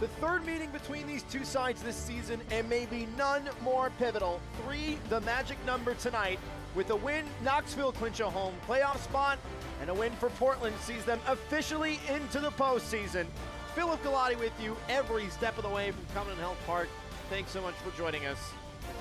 The third meeting between these two sides this season, and maybe none more pivotal. 3, the magic number tonight. With a win, Knoxville clinch a home playoff spot, and a win for Portland sees them officially into the postseason. Philip Galati with you every step of the way from Covenant Health Park. Thanks so much for joining us.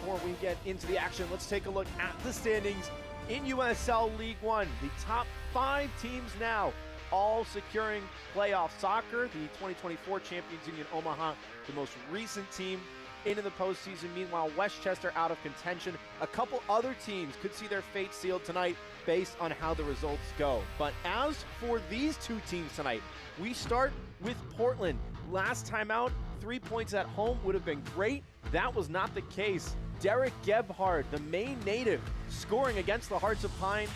Before we get into the action, let's take a look at the standings in USL League One. The top 5 teams now all securing playoff soccer. The 2024 Champions Union Omaha, the most recent team into the postseason. Meanwhile, Westchester out of contention. A couple other teams could see their fate sealed tonight based on how the results go. But as for these two teams tonight, we start with Portland. Last time out, 3 points at home would have been great. That was not the case. Derek Gebhard, the Maine native, scoring against the Hearts of Pine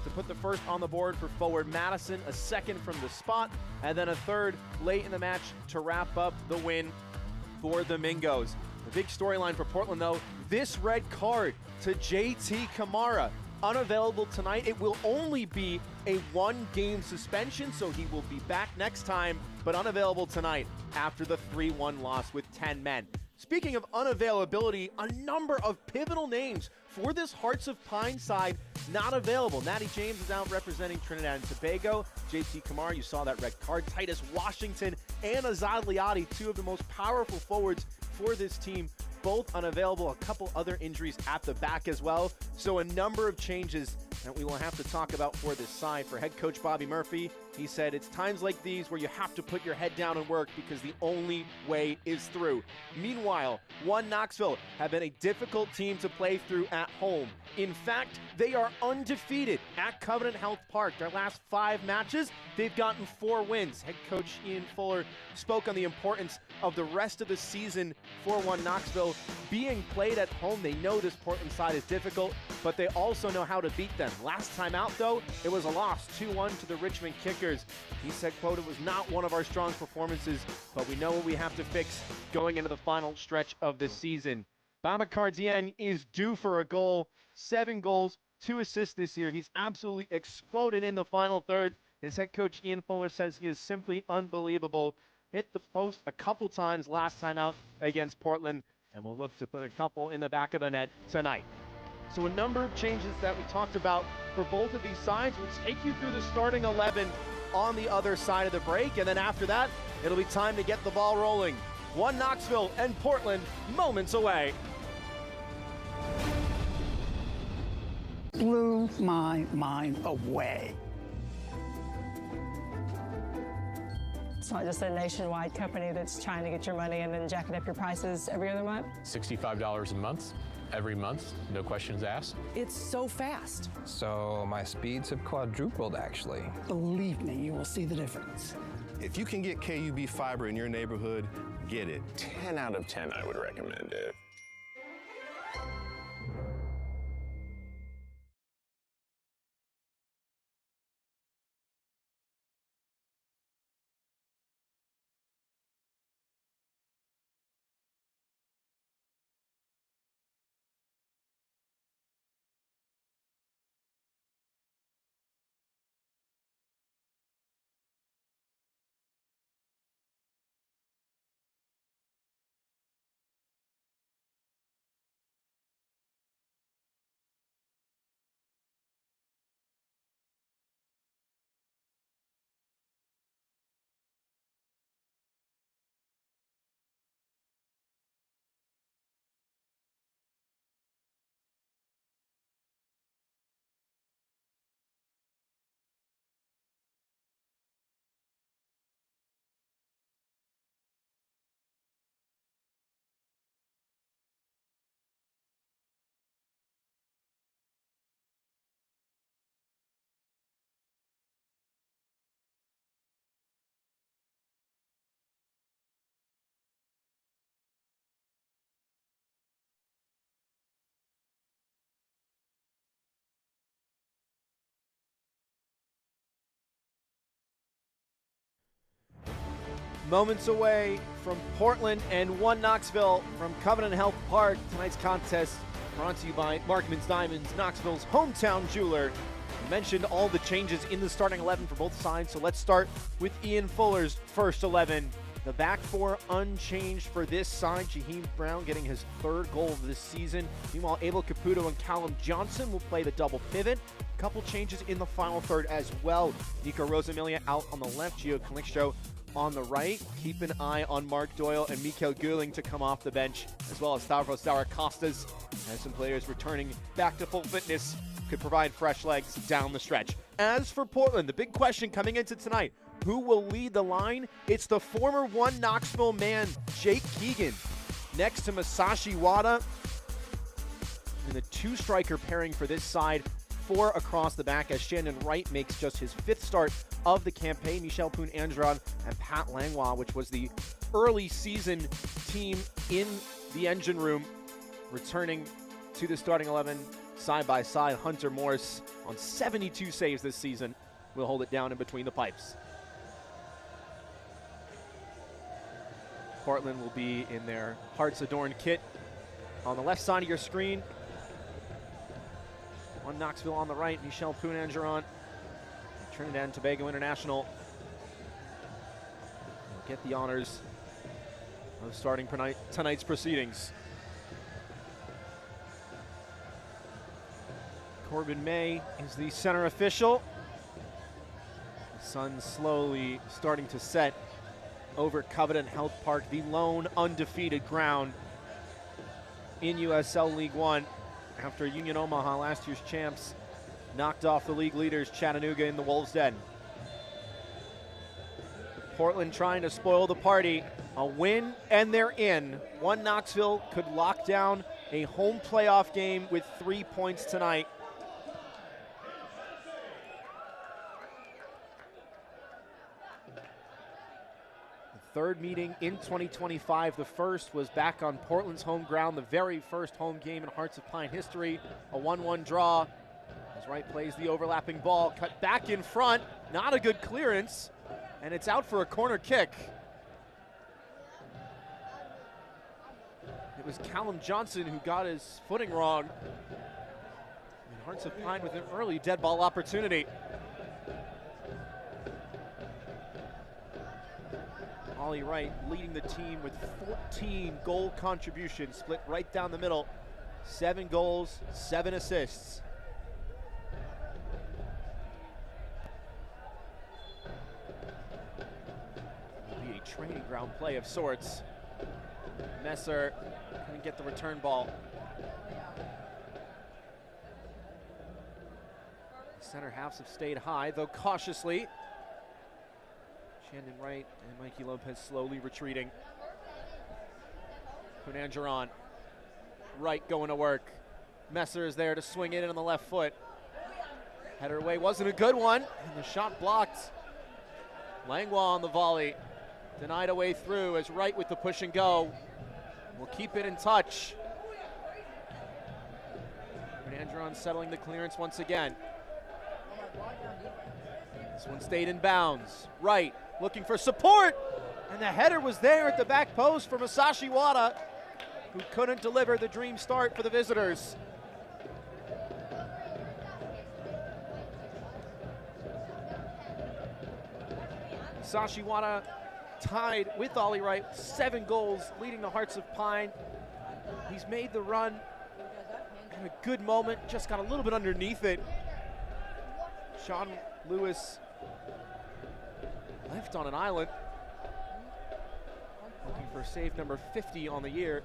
to put the first on the board for forward Madison, a second from the spot, and then a third late in the match to wrap up the win for the Mingos. The big storyline for Portland, though, this red card to JT Kamara. Unavailable tonight. It will only be a 1-game suspension, so he will be back next time, but unavailable tonight after the 3-1 loss with 10 men. Speaking of unavailability, a number of pivotal names for this Hearts of Pine side not available. Natty James is out representing Trinidad and Tobago. JT Kamara, you saw that red card. Titus Washington and Azad Liati, 2 of the most powerful forwards for this team, both unavailable. A couple other injuries at the back as well. So a number of changes that we will have to talk about for this side. For head coach Bobby Murphy, he said it's times like these where you have to put your head down and work because the only way is through. Meanwhile, Knoxville have been a difficult team to play through at home. In fact, they are undefeated at Covenant Health Park. Their last 5 matches, they've gotten 4 wins. Head coach Ian Fuller spoke on the importance of the rest of the season for Knoxville being played at home. They know this Portland side is difficult, but they also know how to beat them. Last time out, though, it was a loss, 2-1 to the Richmond Kickers. He said, quote, "It was not one of our strong performances, but we know what we have to fix going into the final stretch of the season." Baba Cardien is due for a goal. 7 goals, 2 assists this year. He's absolutely exploded in the final third. His head coach Ian Fuller says he is simply unbelievable. Hit the post a couple times last time out against Portland, and we'll look to put a couple in the back of the net tonight. So a number of changes that we talked about for both of these sides. We'll take you through the starting 11 on the other side of the break, and then after that, it'll be time to get the ball rolling. Knoxville and Portland moments away. Blew my mind away. It's not just a nationwide company that's trying to get your money and then jacking up your prices every other month. $65 a month, every month, no questions asked. It's so fast. So my speeds have quadrupled, actually. Believe me, you will see the difference. If you can get KUB fiber in your neighborhood, get it. 10 out of 10, I would recommend it. Moments away from Portland and Knoxville from Covenant Health Park. Tonight's contest brought to you by Markman's Diamonds, Knoxville's hometown jeweler. We mentioned all the changes in the starting 11 for both sides, so let's start with Ian Fuller's first 11 The back four unchanged for this side. Jaheim Brown getting his 3rd goal of this season. Meanwhile, Abel Caputo and Callum Johnson will play the double pivot. A couple changes in the final third as well. Nico Rosamilia out on the left, Gio Calixto on the right. Keep an eye on Mark Doyle and Mikael Guling to come off the bench, as well as Stavros Darakostas, as some players returning back to full fitness could provide fresh legs down the stretch. As for Portland, the big question coming into tonight, who will lead the line? It's the former One Knoxville man, Jake Keegan, next to Masashi Wada. And the 2-striker pairing for this side, 4 across the back as Shannon Wright makes just his 5th start of the campaign. Michel Poon-Andron and Pat Langlois, which was the early season team in the engine room, returning to the starting 11 side by side. Hunter Morse on 72 saves this season will hold it down in between the pipes. Portland will be in their hearts-adorned kit on the left side of your screen. One Knoxville on the right, Michel Poon-Andron, Trinidad and Tobago International, will get the honors of starting tonight's proceedings. Corbin May is the center official. The sun slowly starting to set over Covenant Health Park, the lone undefeated ground in USL League One, after Union Omaha, last year's champs, knocked off the league leaders Chattanooga in the Wolves' Den. Portland trying to spoil the party. A win and they're in. One Knoxville could lock down a home playoff game with 3 points tonight. Third meeting in 2025. The first was back on Portland's home ground, the very first home game in Hearts of Pine history. A 1-1 draw as Wright plays the overlapping ball, cut back in front, not a good clearance, and it's out for a corner kick. It was Callum Johnson who got his footing wrong. And Hearts of Pine with an early dead ball opportunity. Ollie Wright leading the team with 14 goal contributions, split right down the middle. 7 goals, 7 assists. It'll be a training ground play of sorts. Messer couldn't get the return ball. Center halves have stayed high, though cautiously. Shandon Wright and Mikey Lopez slowly retreating. Poon-Andron. Wright going to work. Messer is there to swing it in on the left foot. Header away wasn't a good one, and the shot blocked. Langlois on the volley. Denied away through as Wright with the push and go. We'll keep it in touch. Poon-Andron settling the clearance once again. This one stayed in bounds. Wright looking for support, and the header was there at the back post for Masashi Wada, who couldn't deliver the dream start for the visitors. Masashi Wada tied with Ollie Wright, 7 goals, leading the Hearts of Pine. He's made the run in a good moment, just got a little bit underneath it. Sean Lewis left on an island, looking for save number 50 on the year.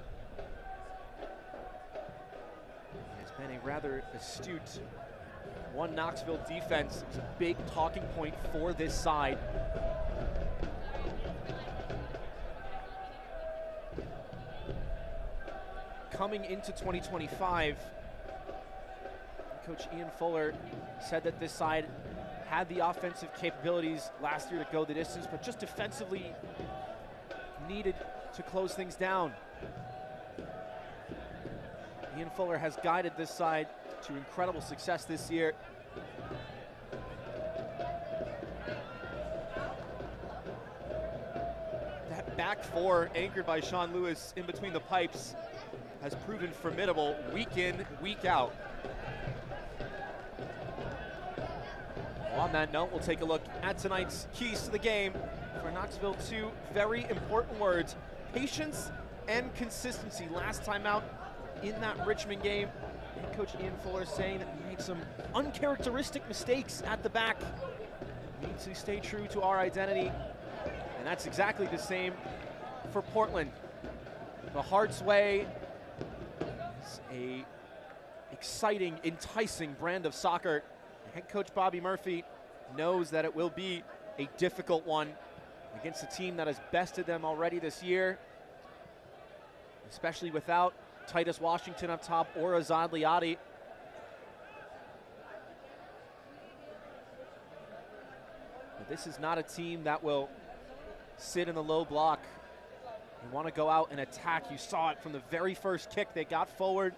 It's been a rather astute One Knoxville defense. It's a big talking point for this side. Coming into 2025, Coach Ian Fuller said that this side had the offensive capabilities last year to go the distance, but just defensively needed to close things down. Ian Fuller has guided this side to incredible success this year. That back four, anchored by Sean Lewis in between the pipes, has proven formidable week in, week out. On that note, we'll take a look at tonight's keys to the game for Knoxville, two very important words: patience and consistency. Last time out in that Richmond game, head coach Ian Fuller saying that we made some uncharacteristic mistakes at the back. We need to stay true to our identity, and that's exactly the same for Portland. The Hearts way is a exciting, enticing brand of soccer. Head coach Bobby Murphy knows that it will be a difficult one against a team that has bested them already this year, especially without Titus Washington up top or Azad Liadi. But this is not a team that will sit in the low block. They want to go out and attack. You saw it from the very first kick. They got forward,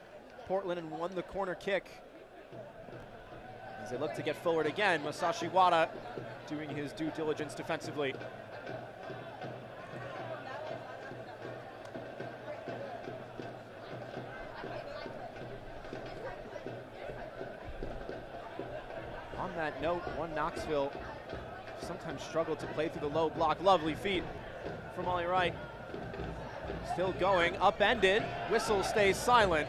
Portland, and won the corner kick. As they look to get forward again, Masashi Wada doing his due diligence defensively. On that note, one Knoxville sometimes struggled to play through the low block. Lovely feet from Ollie Wright. Still going, upended. Whistle stays silent.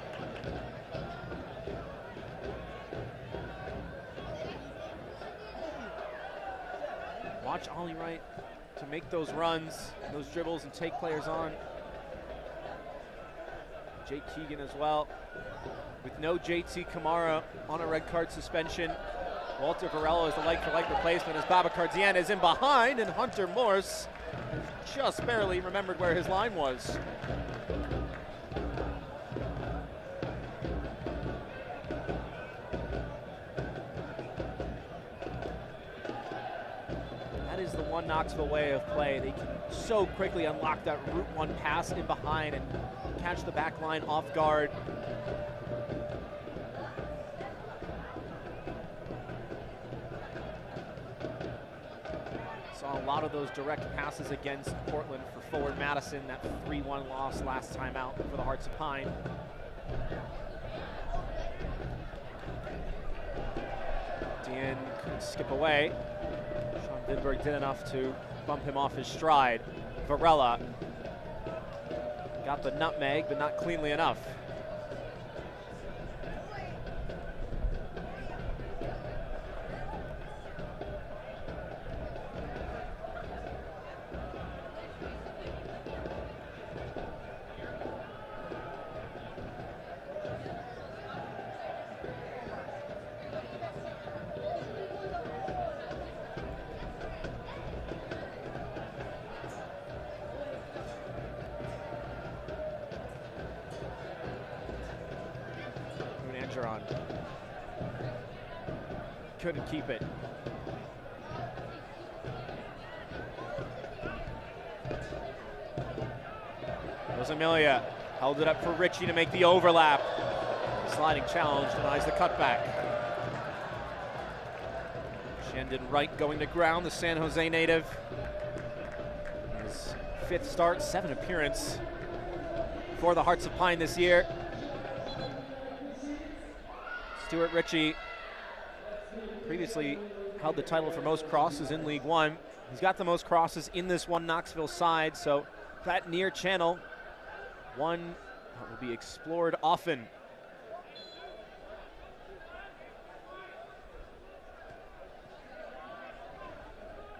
Watch Ollie Wright to make those runs, those dribbles, and take players on. Jake Keegan as well. With no JT Kamara on a red card suspension, Walter Varela is the like-for-like replacement as Babacar Dieng is in behind, and Hunter Morse just barely remembered where his line was. That is the one Knoxville way of play. They can so quickly unlock that route one pass in behind and catch the back line off guard. Saw a lot of those direct passes against Portland for forward Madison, that 3-1 loss last time out for the Hearts of Pine. Dieng couldn't skip away. Sean Vinberg did enough to bump him off his stride. Varela got the nutmeg, but not cleanly enough. Couldn't keep it. Rosamilia held it up for Ritchie to make the overlap. Sliding challenge denies the cutback. Shandon Wright going to ground, the San Jose native. His 5th start, 7th appearance for the Hearts of Pine this year. Stuart Ritchie previously held the title for most crosses in League One. He's got the most crosses in this one Knoxville side, so that near channel, one that will be explored often.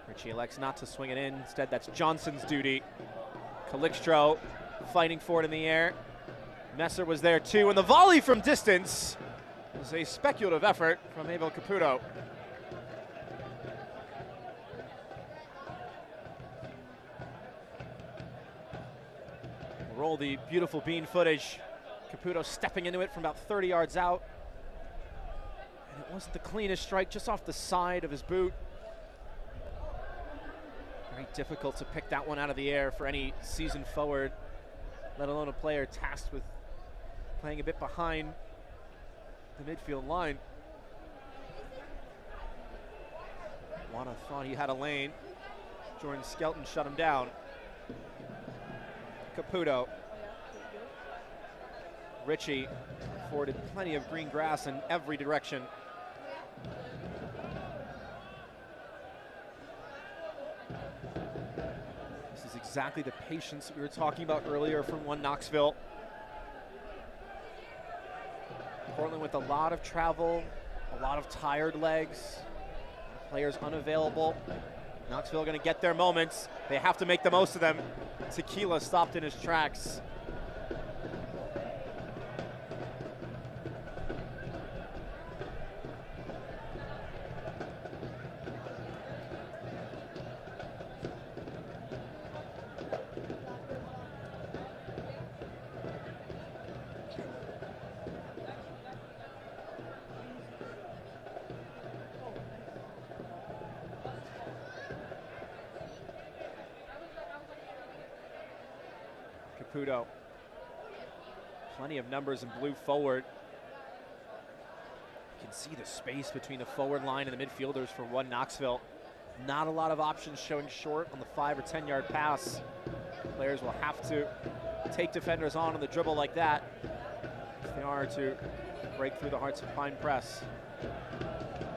Ritchie elects not to swing it in. Instead, that's Johnson's duty. Calixtro fighting for it in the air. Messer was there too, and the volley from distance was a speculative effort from Abel Caputo. We'll roll the beautiful bean footage. Caputo stepping into it from about 30 yards out. And it wasn't the cleanest strike, just off the side of his boot. Very difficult to pick that one out of the air for any seasoned forward, let alone a player tasked with playing a bit behind the midfield line. Wada thought he had a lane. Jordan Skelton shut him down. Caputo. Ritchie afforded plenty of green grass in every direction. exactly the patience we were talking about earlier from one Knoxville. Portland with a lot of travel, a lot of tired legs, players unavailable. Knoxville going to get their moments. They have to make the most of them. Tequila stopped in his tracks. Caputo. Plenty of numbers in blue forward. You can see the space between the forward line and the midfielders for one Knoxville. Not a lot of options showing short on the 5 or 10 yard pass. Players will have to take defenders on the dribble like that if they are to break through the Hearts of Pine press.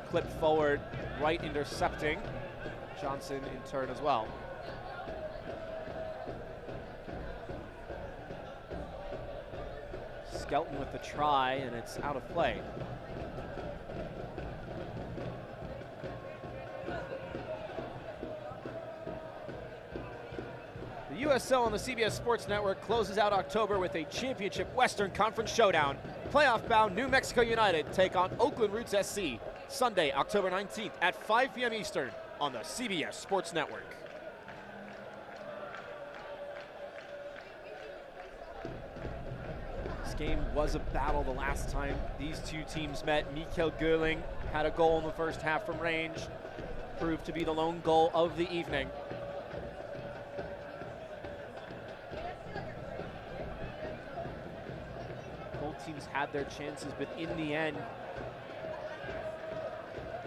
Clip forward, right intercepting. Johnson in turn as well. Skelton with the try, and it's out of play. The USL on the CBS Sports Network closes out October with a championship Western Conference showdown. Playoff-bound New Mexico United take on Oakland Roots SC Sunday, October 19th at 5 p.m. Eastern on the CBS Sports Network. This game was a battle the last time these two teams met. Mikael Görling had a goal in the first half from range, proved to be the lone goal of the evening. Both teams had their chances, but in the end,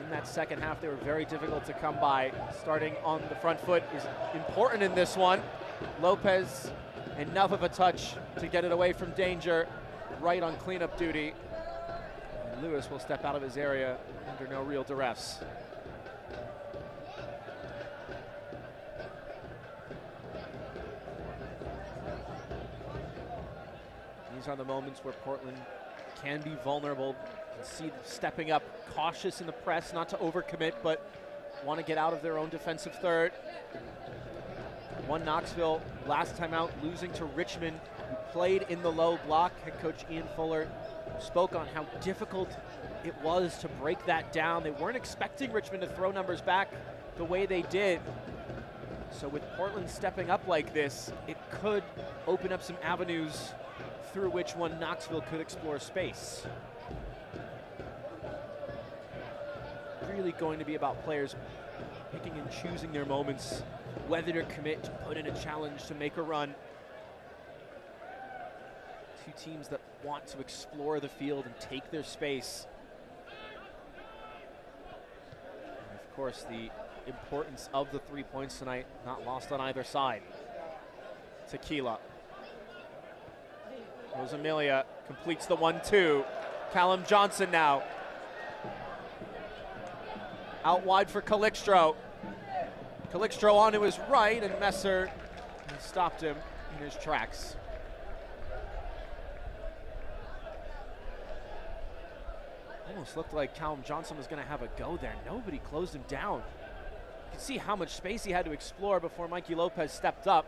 in that second half, they were very difficult to come by. Starting on the front foot is important in this one. Lopez, enough of a touch to get it away from danger, right on cleanup duty. And Lewis will step out of his area under no real duress. These are the moments where Portland can be vulnerable. You can see them stepping up, cautious in the press, not to overcommit, but want to get out of their own defensive third. One Knoxville last time out losing to Richmond, who played in the low block. Head coach Ian Fuller spoke on how difficult it was to break that down. They weren't expecting Richmond to throw numbers back the way they did. So with Portland stepping up like this, it could open up some avenues through which one Knoxville could explore space. Really going to be about players picking and choosing their moments, whether to commit, to put in a challenge, to make a run. Two teams that want to explore the field and take their space. And of course, the importance of the 3 points tonight, not lost on either side. Tequila. Rosamilia completes the 1-2. Callum Johnson now. Out wide for Calixtro. Calixtro on to his right, and Messer stopped him in his tracks. Almost looked like Callum Johnson was going to have a go there. Nobody closed him down. You can see how much space he had to explore before Mikey Lopez stepped up.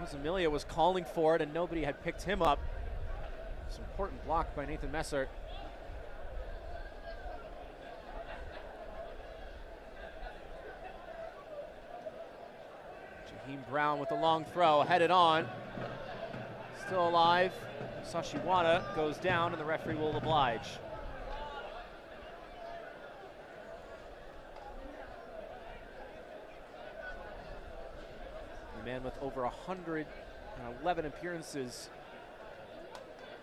Rosamilia was calling for it, and nobody had picked him up. It's an important block by Nathan Messer. Jaheim Brown with the long throw, headed on. Still alive. Sashiwada goes down, and the referee will oblige. The man with over 111 appearances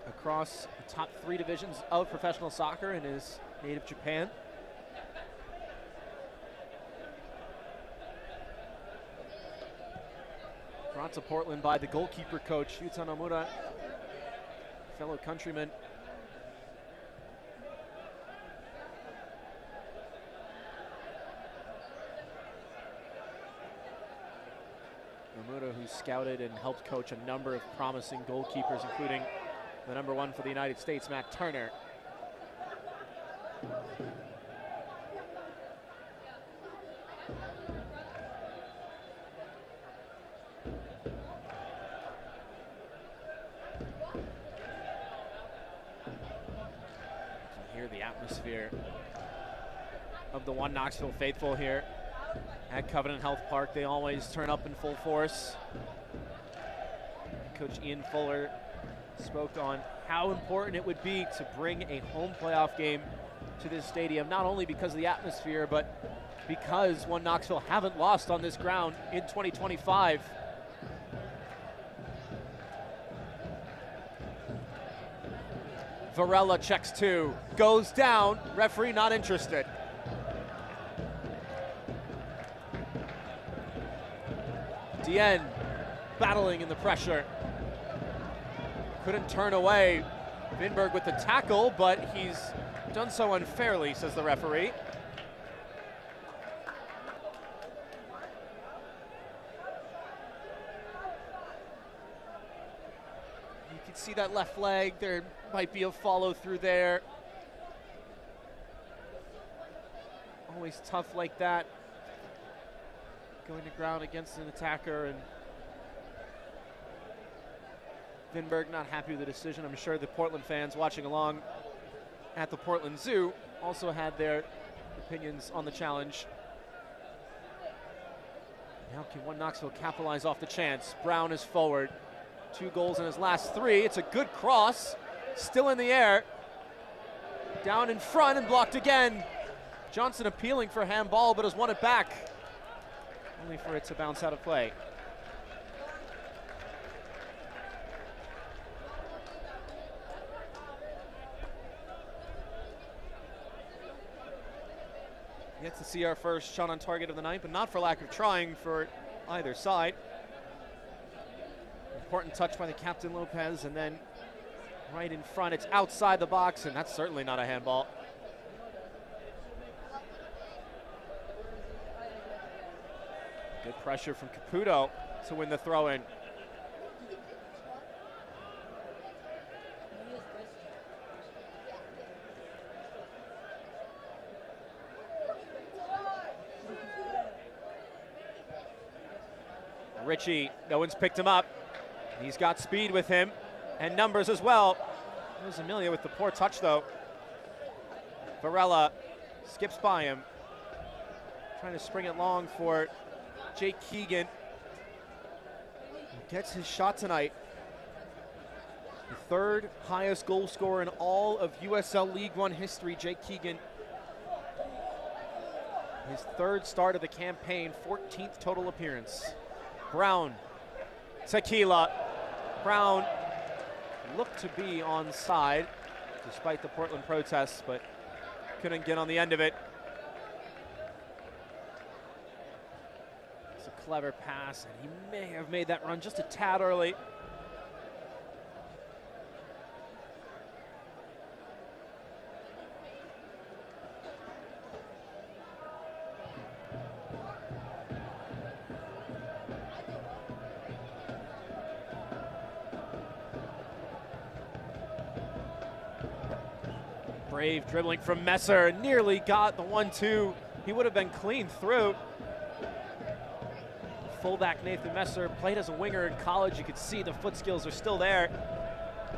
across the top 3 divisions of professional soccer in his native Japan. Brought to Portland by the goalkeeper coach, Yuta Nomura, fellow countryman. who scouted and helped coach a number of promising goalkeepers, including the #1 for the United States, Matt Turner. Hear the atmosphere of the One Knoxville faithful here at Covenant Health Park. They always turn up in full force. Coach Ian Fuller spoke on how important it would be to bring a home playoff game to this stadium, not only because of the atmosphere, but because One Knoxville haven't lost on this ground in 2025. Varela checks 2, goes down, referee not interested. Dien battling in the pressure. Couldn't turn away Vinberg with the tackle, but he's done so unfairly, says the referee. You can see that left leg. There might be a follow through there. Always tough like that, going to ground against an attacker, and Vinberg not happy with the decision. I'm sure the Portland fans watching along at the Portland Zoo also had their opinions on the challenge. Now can One Knoxville capitalize off the chance? Brown is forward. 2 goals in his last 3. It's a good cross. Still in the air. Down in front and blocked again. Johnson appealing for handball, but has won it back, only for it to bounce out of play. Yet to see our first shot on target of the night, but not for lack of trying for either side. Important touch by the captain, Lopez, and then right in front, it's outside the box, and that's certainly not a handball. Good pressure from Caputo to win the throw-in. Richie, no one's picked him up. He's got speed with him and numbers as well. There's Amelia with the poor touch though. Varela skips by him. Trying to spring it long for Jake Keegan. Gets his shot tonight. The 3rd highest goal scorer in all of USL League One history, Jake Keegan. His 3rd start of the campaign, 14th total appearance. Brown, Tequila. Brown looked to be onside despite the Portland protests, but couldn't get on the end of it. It's a clever pass, and he may have made that run just a tad early. Brave dribbling from Messer, nearly got the 1-2. He would have been clean through. Fullback Nathan Messer played as a winger in college. You could see the foot skills are still there.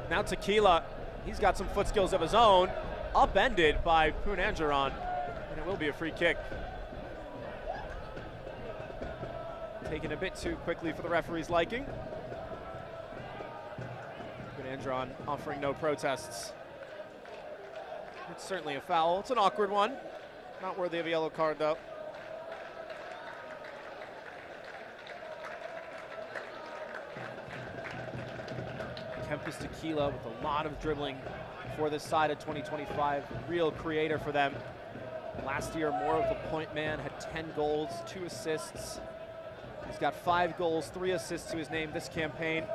Now Tequila, he's got some foot skills of his own. Upended by Poonanjaran, and it will be a free kick. Taken a bit too quickly for the referee's liking. Poonanjaran offering no protests. It's certainly a foul. It's an awkward one. Not worthy of a yellow card, though. Kempis Tequila with a lot of dribbling for this side of 2025. Real creator for them. Last year, more of a point man, had 10 goals, 2 assists. He's got 5 goals, 3 assists to his name this campaign.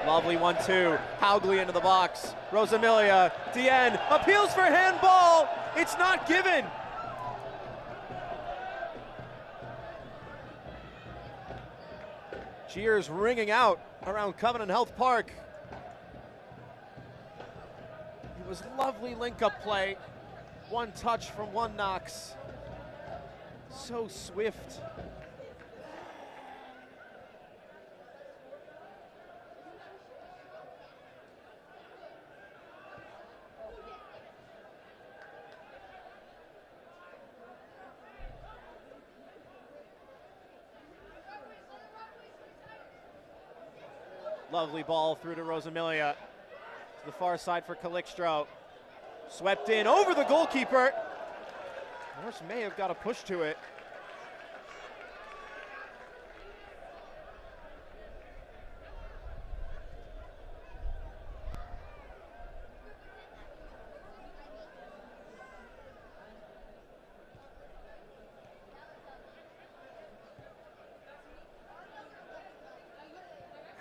Lovely 1-2, Haugli into the box. Rosamilia, Dien, appeals for handball. It's not given. Cheers ringing out around Covenant Health Park. It was lovely link-up play. One touch from one Knox. So swift. Lovely ball through to Rosamilia. To the far side for Calixtro. Swept in over the goalkeeper. Morse may have got a push to it.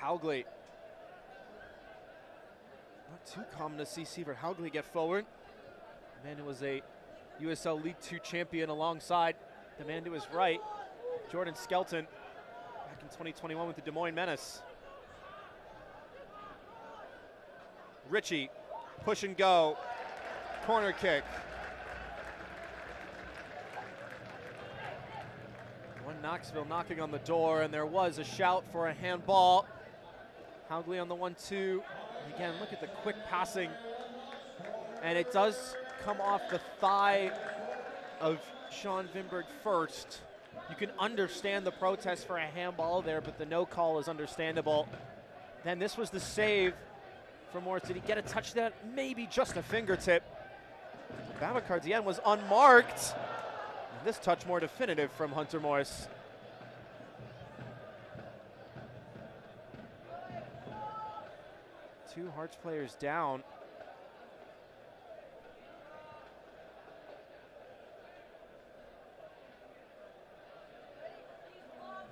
Haugley. Not too common to see Sievert Haugley get forward. The man who was a USL League Two champion alongside the man to his right, Jordan Skelton, back in 2021 with the Des Moines Menace. Ritchie, push and go, corner kick. One Knoxville knocking on the door, and there was a shout for a handball. Haugley on the 1-2. Again, look at the quick passing. And it does come off the thigh of Sean Vinberg first. You can understand the protest for a handball there, but the no call is understandable. Then this was the save for Morse. Did he get a touch that? Maybe just a fingertip. Babacar Dieng was unmarked. And this touch more definitive from Hunter Morse. Two Hearts players down.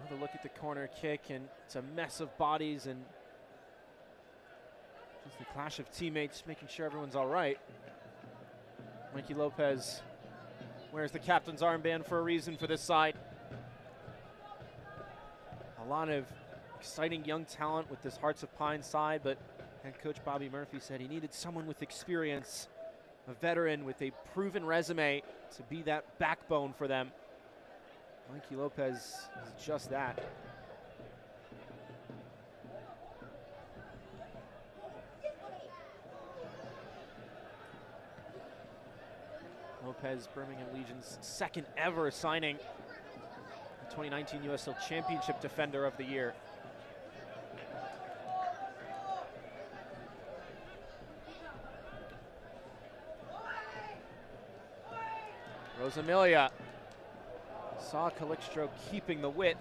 Another look at the corner kick, and it's a mess of bodies and just the clash of teammates making sure everyone's all right. Mikey Lopez wears the captain's armband for a reason for this side. A lot of exciting young talent with this Hearts of Pine side, but head coach Bobby Murphy said he needed someone with experience, a veteran with a proven resume to be that backbone for them. Mikey Lopez is just that. Lopez, Birmingham Legion's second ever signing, the 2019 USL Championship Defender of the Year. Rosamilia saw Calixtro keeping the width.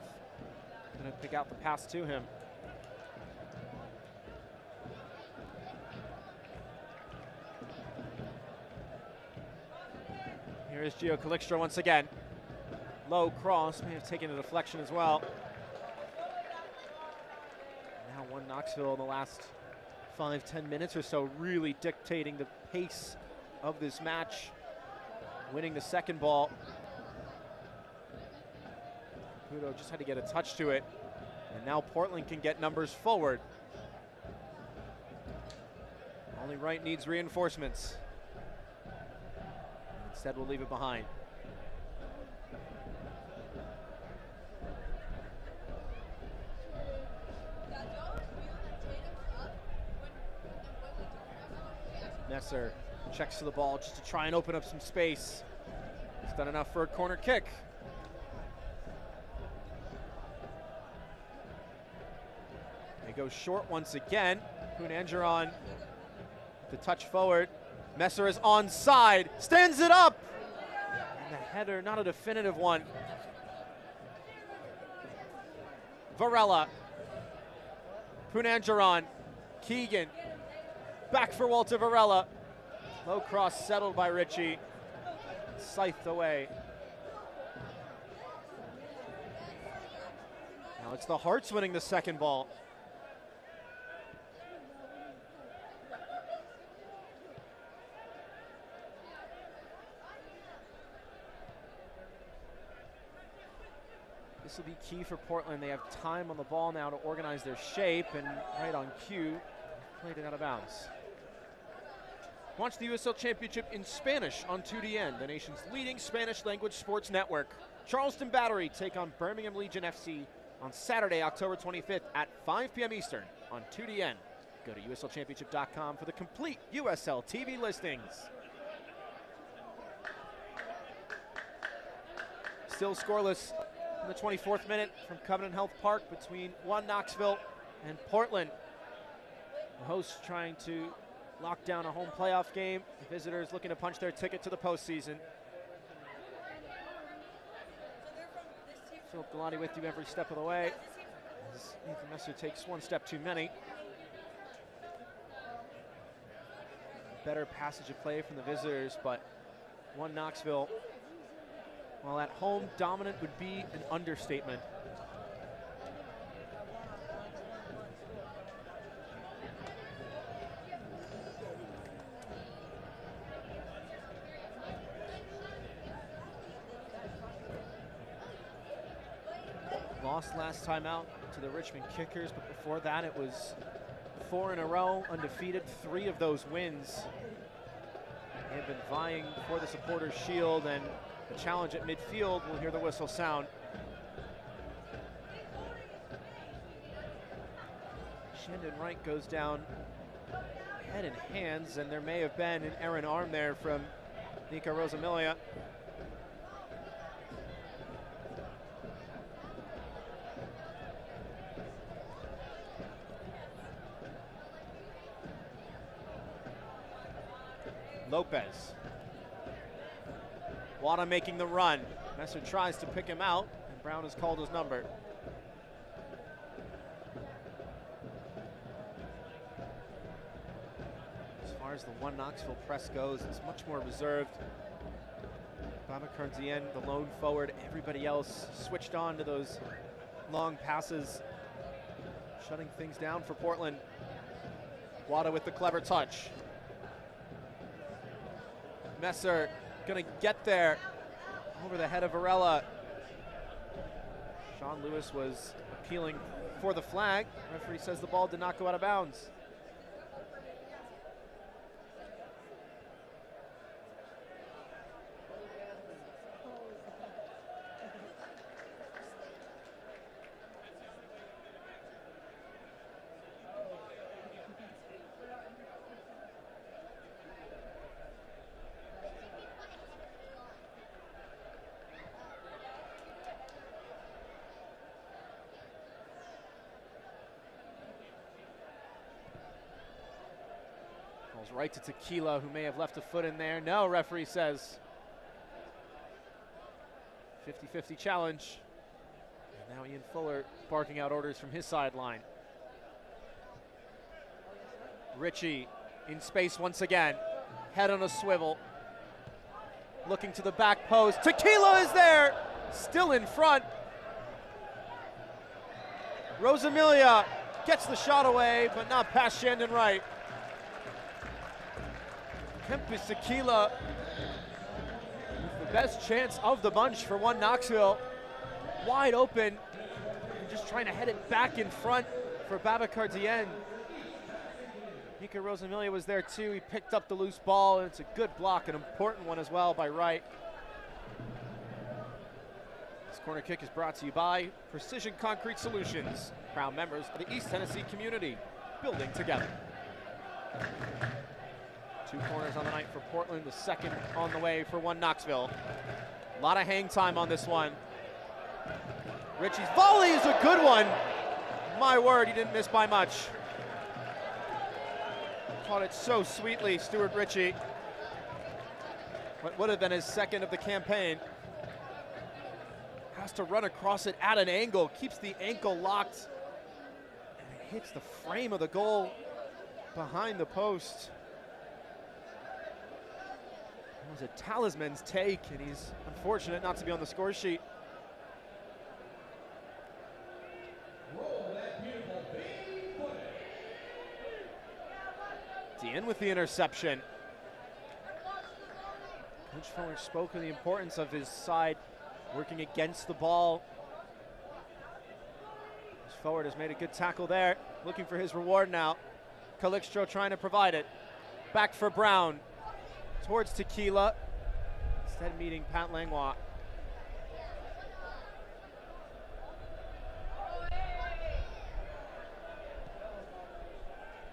Gonna pick out the pass to him. Here is Gio Calixtro once again. Low cross, may have taken a deflection as well. Now one Knoxville in the last 5-10 minutes or so, really dictating the pace of this match. Winning the second ball. Caputo just had to get a touch to it. And now Portland can get numbers forward. Only Wright needs reinforcements. Instead, we'll leave it behind. Messer checks to the ball just to try and open up some space. He's done enough for a corner kick. They go short once again. Punanjaran, the touch forward. Messer is onside, stands it up. And the header, not a definitive one. Varela. Punanjaran. Keegan. Back for Walter Varela. Low cross settled by Ritchie. Scythed away. Now it's the Hearts winning the second ball. This will be key for Portland. They have time on the ball now to organize their shape, and right on cue, played it out of bounds. Watch the USL Championship in Spanish on 2DN, the nation's leading Spanish language sports network. Charleston Battery take on Birmingham Legion FC on Saturday, October 25th at 5 p.m. Eastern on 2DN. Go to uslchampionship.com for the complete USL TV listings. Still scoreless in the 24th minute from Covenant Health Park between Knoxville and Portland. The hosts trying to lock down a home playoff game. The visitors looking to punch their ticket to the postseason. Philip Galati with you every step of the way, as Ethan Messer takes one step too many. Better passage of play from the visitors, but Knoxville, while at home dominant would be an understatement. Lost last time out to the Richmond Kickers, but before that it was 4 in a row, undefeated, 3 of those wins. They have been vying for the Supporters' Shield, and the challenge at midfield, we'll hear the whistle sound. Shandon Wright goes down head and hands, and there may have been an errant arm there from Nika Rosamilia. Lopez. Wada making the run. Messer tries to pick him out, and Brown has called his number. As far as the Knoxville press goes, it's much more reserved. Babacar Dieng, the lone forward, everybody else switched on to those long passes, shutting things down for Portland. Wada with the clever touch. Messer gonna get there over the head of Varela. Sean Lewis was appealing for the flag. Referee says the ball did not go out of bounds. Right to Tequila, who may have left a foot in there. No, referee says 50-50 challenge. And now Ian Fuller barking out orders from his sideline. Ritchie in space once again, head on a swivel, looking to the back post. Tequila is there, still in front. Rosamilia gets the shot away, but not past Shandon Wright. Kempis Tequila with the best chance of the bunch for Knoxville. Wide open, and just trying to head it back in front for Babacar Dieng. Nika Rosamilia was there too. He picked up the loose ball, and it's a good block, an important one as well by Wright. This corner kick is brought to you by Precision Concrete Solutions, proud members of the East Tennessee community, building together. 2 corners on the night for Portland, the second on the way for Knoxville. A lot of hang time on this one. Ritchie's volley is a good one. My word, he didn't miss by much. Caught it so sweetly, Stuart Ritchie. What would have been his second of the campaign. Has to run across it at an angle, keeps the ankle locked, and it hits the frame of the goal behind the post. It was a talisman's take, and he's unfortunate not to be on the score sheet. Dieng with the interception. Coach Fuller spoke of the importance of his side working against the ball forward has made a good tackle there. Looking for his reward now. Calixto trying to provide it. Back for Brown. Towards Tequila. Instead meeting Pat Langlois.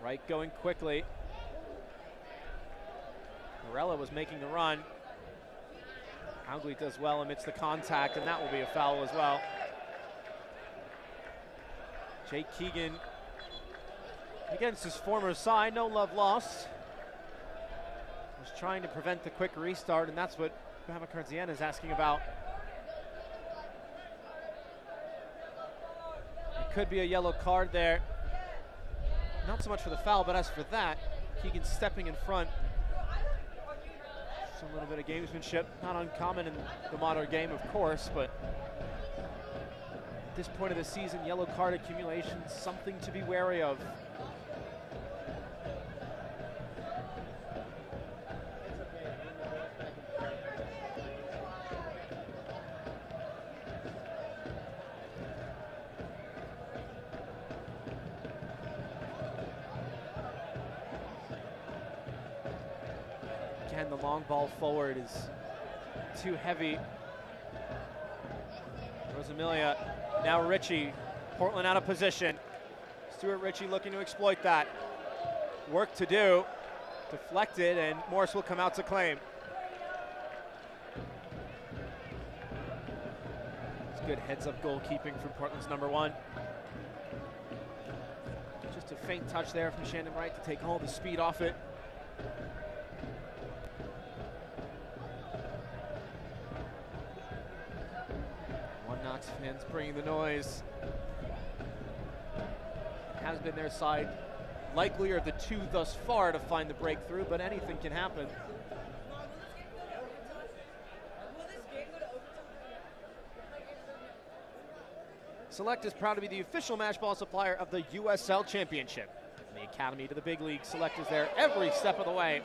Wright going quickly. Morella was making the run. Hougley does well amidst the contact, and that will be a foul as well. Jake Keegan against his former side, no love lost. Was trying to prevent the quick restart, and that's what Bama Cardziana is asking about. It could be a yellow card there. Not so much for the foul, but as for that, Keegan stepping in front. Just a little bit of gamesmanship, not uncommon in the modern game, of course, but at this point of the season, yellow card accumulation, something to be wary of. Again, the long ball forward is too heavy. Rosamilia, now Ritchie. Portland out of position. Stuart Ritchie looking to exploit that. Work to do. Deflected, and Morris will come out to claim. It's good heads-up goalkeeping from Portland's number 1. Just a faint touch there from Shannon Wright to take all the speed off it. Knox fans bringing the noise. Has been their side. Likelier of the two thus far to find the breakthrough, but anything can happen. Select is proud to be the official match ball supplier of the USL Championship. From the Academy to the big league, Select is there every step of the way.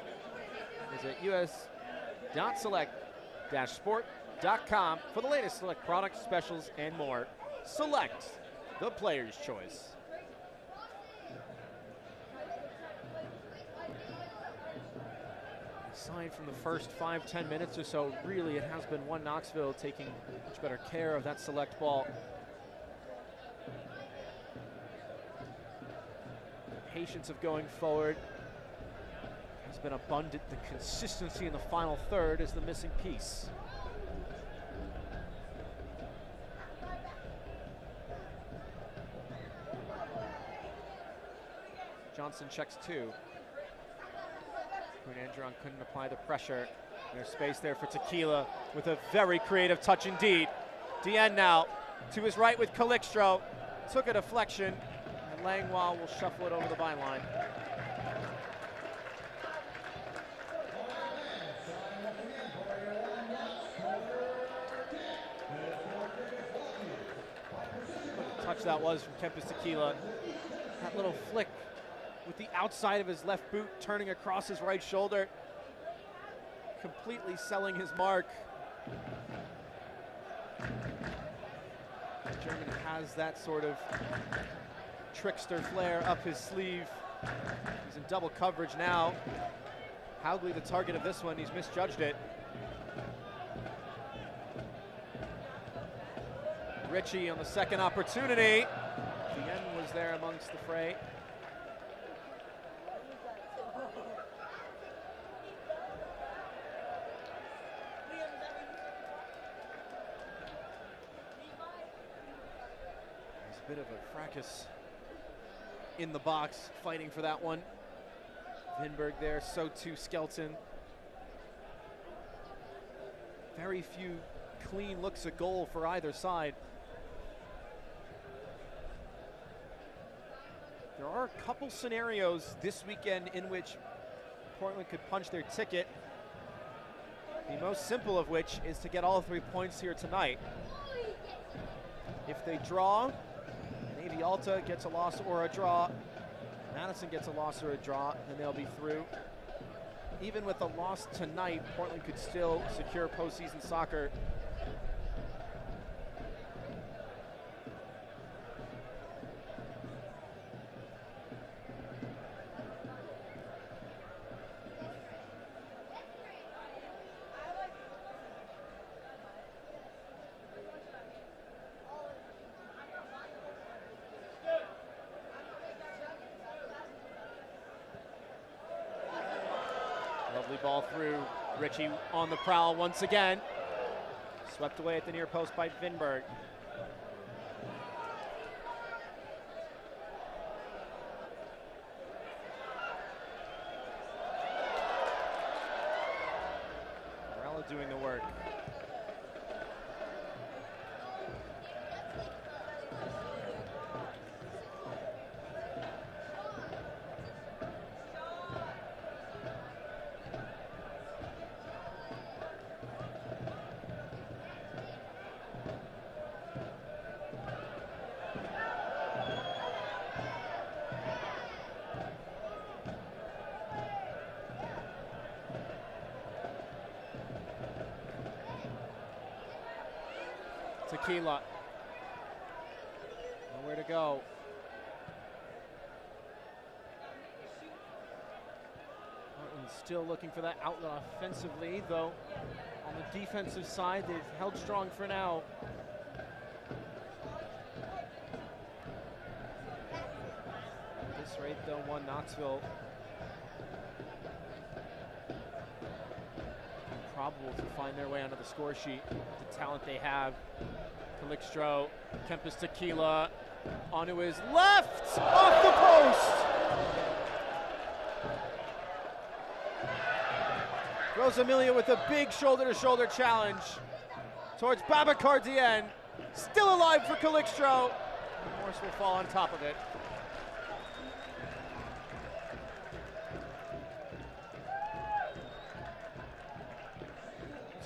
Visit us.select-sport.com for the latest Select products, specials, and more. Select, the player's choice. Aside from the first 5-10 minutes or so, really it has been one Knoxville taking much better care of that Select ball. The patience of going forward has been abundant. The consistency in the final third is the missing piece. Johnson checks 2. Quinn Andron couldn't apply the pressure. There's space there for Tequila with a very creative touch indeed. Dien now to his right with Calixto. Took a deflection, and Langlois will shuffle it over the byline. What a touch that was from Kempis Tequila. That little flick with the outside of his left boot turning across his right shoulder, completely selling his mark. German has that sort of trickster flair up his sleeve. He's in double coverage now. Hougley the target of this one, he's misjudged it. Ritchie on the second opportunity. The end was there amongst the fray. Bit of a fracas in the box, fighting for that one. Vinberg there, so too Skelton. Very few clean looks at goal for either side. There are a couple scenarios this weekend in which Portland could punch their ticket. The most simple of which is to get all 3 points here tonight. If they draw, Navy Alta gets a loss or a draw, Madison gets a loss or a draw, and they'll be through. Even with a loss tonight, Portland could still secure postseason soccer. Lovely ball through. Richie on the prowl once again. Swept away at the near post by Vinberg. Morella doing the work. Tequila. Nowhere to go. Portland's still looking for that outlet offensively, though on the defensive side, they've held strong for now. At this rate, though, one Knoxville. Probable to find their way onto the score sheet. The talent they have. Calixtro, Kempis Tequila, onto his left, off the post. Rosamilia with a big shoulder-to-shoulder challenge towards Babacar Dieng. Still alive for Calixtro. Morse will fall on top of it.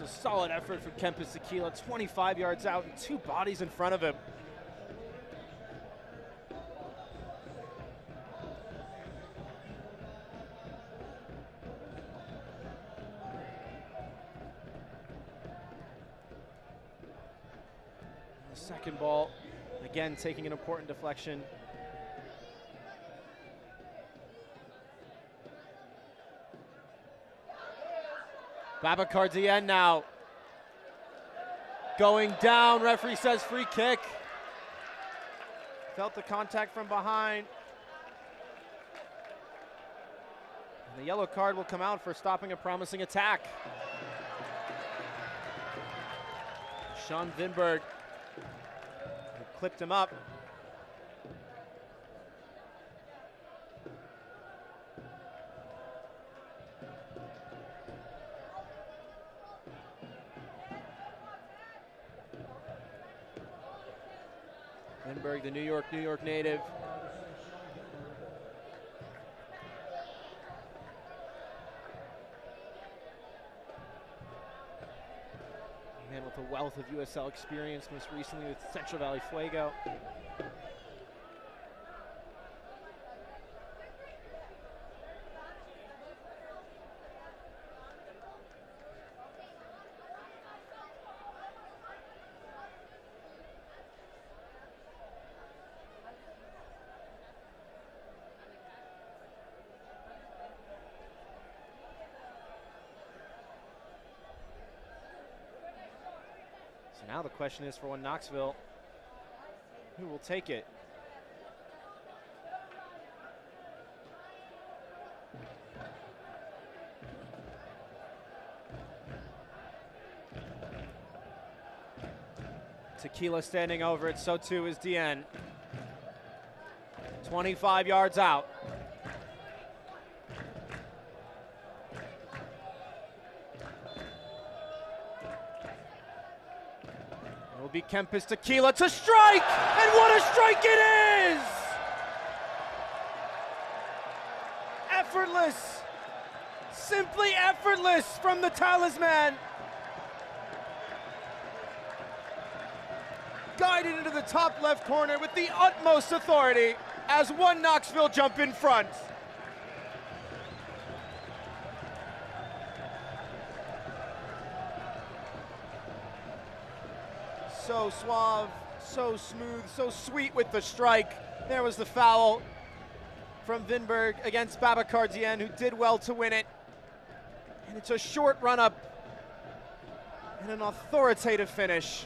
A solid effort from Kempis Tequila, 25 yards out and two bodies in front of him. The second ball, again taking an important deflection. Babacar Dieng now going down. Referee says free kick. Felt the contact from behind. And the yellow card will come out for stopping a promising attack. Sean Vinberg clipped him up. Vinberg, the New York native. A man with a wealth of USL experience, most recently with Central Valley Fuego. Now the question is for one Knoxville, who will take it? Tequila standing over it, so too is Dieng. 25 yards out. Be Kempis Tequila to strike, and what a strike it is! Effortless, simply effortless from the talisman. Guided into the top left corner with the utmost authority as one Knoxville jump in front. So suave, so smooth, so sweet with the strike. There was the foul from Vinberg against Babacar Dieng, who did well to win it. And it's a short run up and an authoritative finish.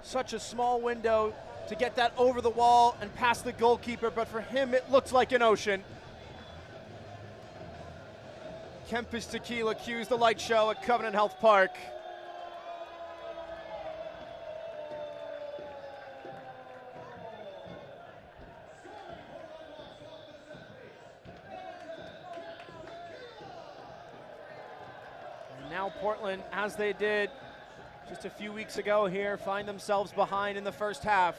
Such a small window to get that over the wall and past the goalkeeper, but for him it looks like an ocean. Kempis Tequila cues the light show at Covenant Health Park. And now Portland, as they did just a few weeks ago here, find themselves behind in the first half.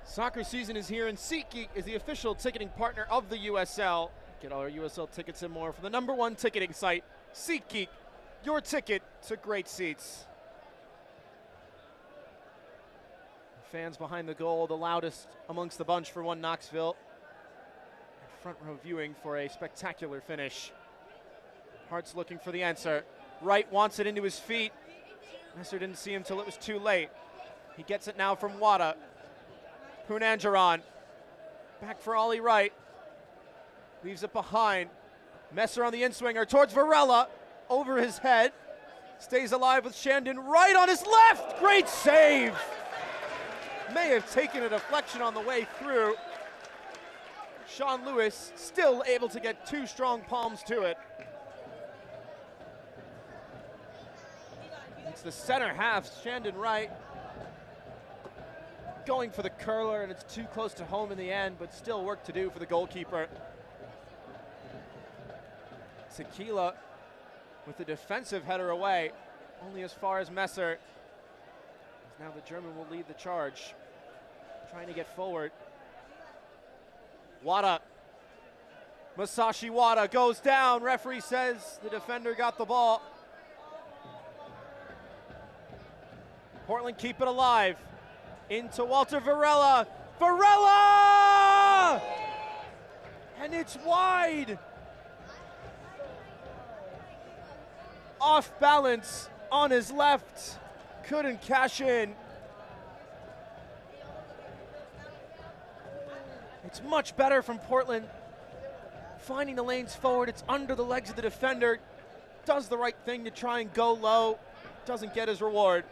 Soccer season is here, and SeatGeek is the official ticketing partner of the USL. Get all our USL tickets and more from the #1 ticketing site, SeatGeek, your ticket to great seats. Fans behind the goal, the loudest amongst the bunch for one Knoxville. And front row viewing for a spectacular finish. Hart's looking for the answer. Wright wants it into his feet. Messer didn't see him till it was too late. He gets it now from Wada. Punanjaran, back for Ollie Wright, leaves it behind. Messer on the in-swinger towards Varela, over his head, stays alive with Shandon Wright on his left, great save! May have taken a deflection on the way through. Sean Lewis still able to get two strong palms to it. It's the center half, Shandon Wright, going for the curler, and it's too close to home in the end, but still work to do for the goalkeeper. Tequila with the defensive header away, only as far as Messer. Now the German will lead the charge, trying to get forward. Wada, Masashi Wada goes down. Referee says the defender got the ball. Portland keep it alive. Into Walter Varela. Varela! And it's wide. Off balance on his left. Couldn't cash in. It's much better from Portland. Finding the lanes forward. It's under the legs of the defender. Does the right thing to try and go low. Doesn't get his reward.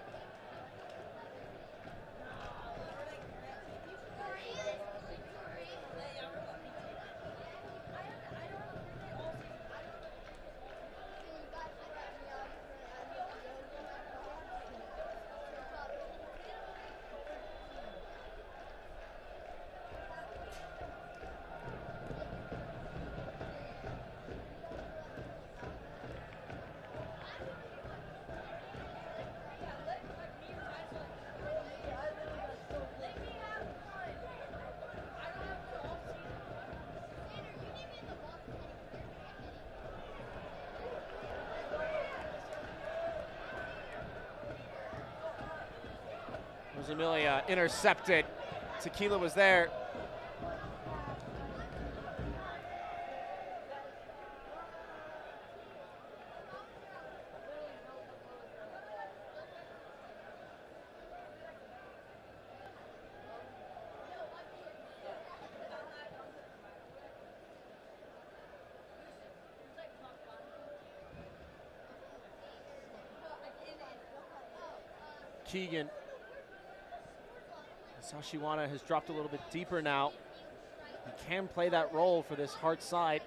Amelia intercepted. Tequila was there. Keegan. Sashiwana has dropped a little bit deeper now. He can play that role for this Hart side.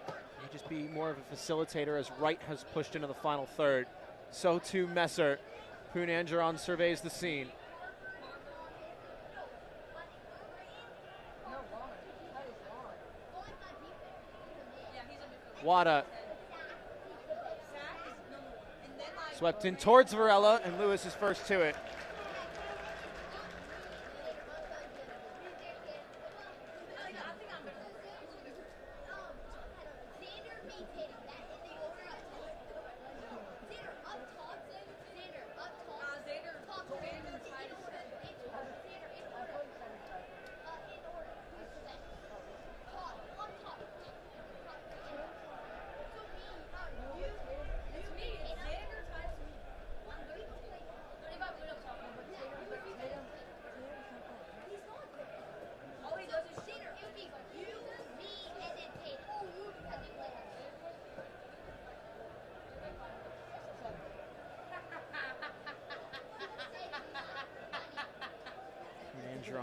May just be more of a facilitator as Wright has pushed into the final third. So too Messer. Punanjaran surveys the scene. Wada. Swept in towards Varela, and Lewis is first to it.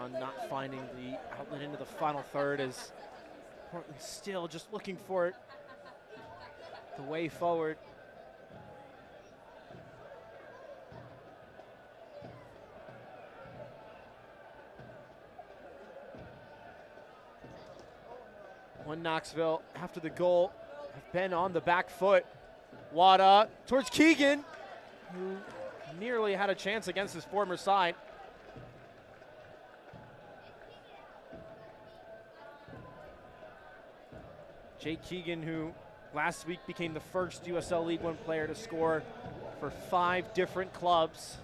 on not finding the outlet into the final third as Portland still just looking for it, the way forward. One Knoxville after the goal have been on the back foot. Wada towards Keegan, who nearly had a chance against his former side. Jake Keegan, who last week became the first USL League One player to score for 5 different clubs,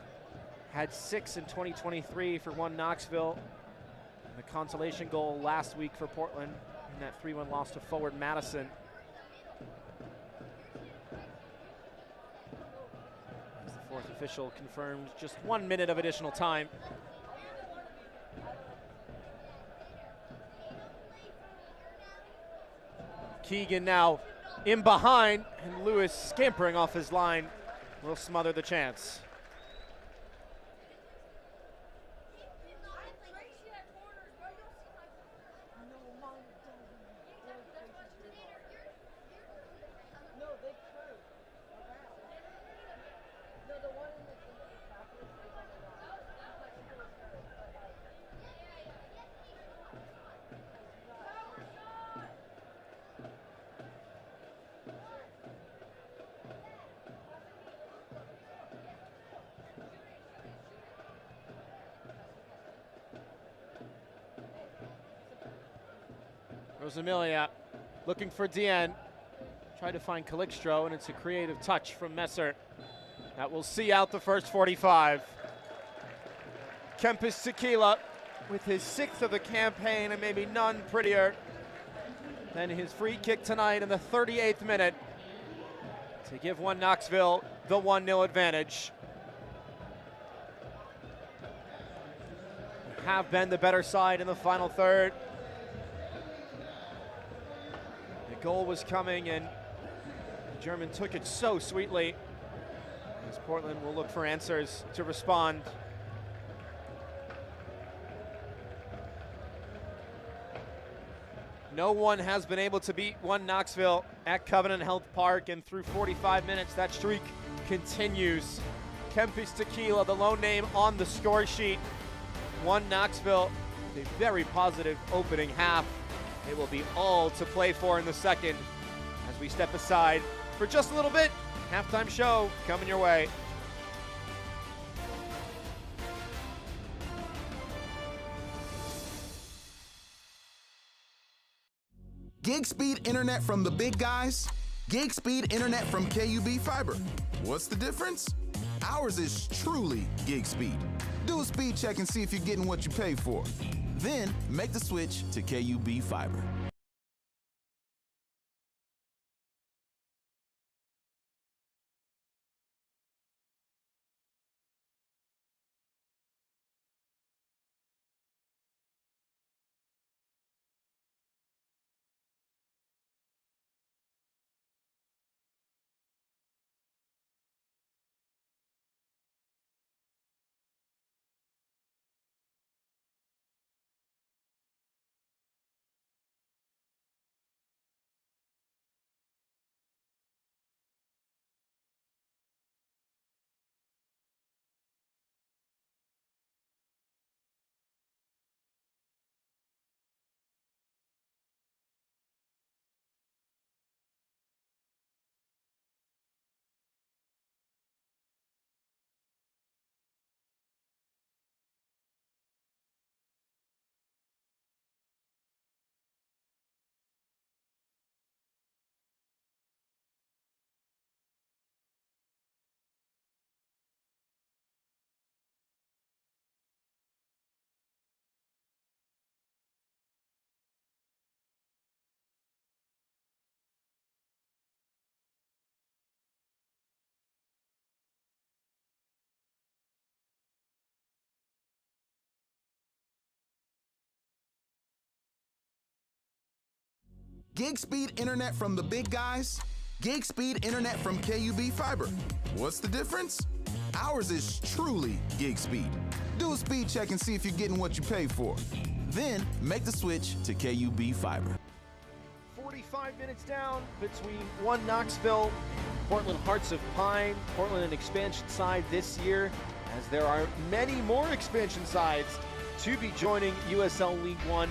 had 6 in 2023 for one Knoxville. And the consolation goal last week for Portland in that 3-1 loss to Forward Madison. As the 4th official confirmed just 1 minute of additional time. Keegan now in behind, and Lewis scampering off his line will smother the chance. Rosamilia looking for Dien. Tried to find Calixtro, and it's a creative touch from Messer. That will see out the first 45. Kempis Tequila with his 6th of the campaign, and maybe none prettier than his free kick tonight in the 38th minute to give one Knoxville the 1-0 advantage. Have been the better side in the final third. The goal was coming, and the German took it so sweetly, as Portland will look for answers to respond. No one has been able to beat one Knoxville at Covenant Health Park, and through 45 minutes, that streak continues. Kempis Tequila, the lone name on the score sheet. One Knoxville, a very positive opening half. It will be all to play for in the second as we step aside for just a little bit. Halftime show coming your way. Gig speed internet from the big guys, gig speed internet from KUB Fiber. What's the difference? Ours is truly gig speed. Do a speed check and see if you're getting what you pay for. Then make the switch to KUB Fiber. Gig speed internet from the big guys, gig speed internet from KUB Fiber. What's the difference? Ours is truly gig speed. Do a speed check and see if you're getting what you pay for. Then make the switch to KUB Fiber. 45 minutes down between one Knoxville, Portland Hearts of Pine. Portland an expansion side this year, as there are many more expansion sides to be joining USL League One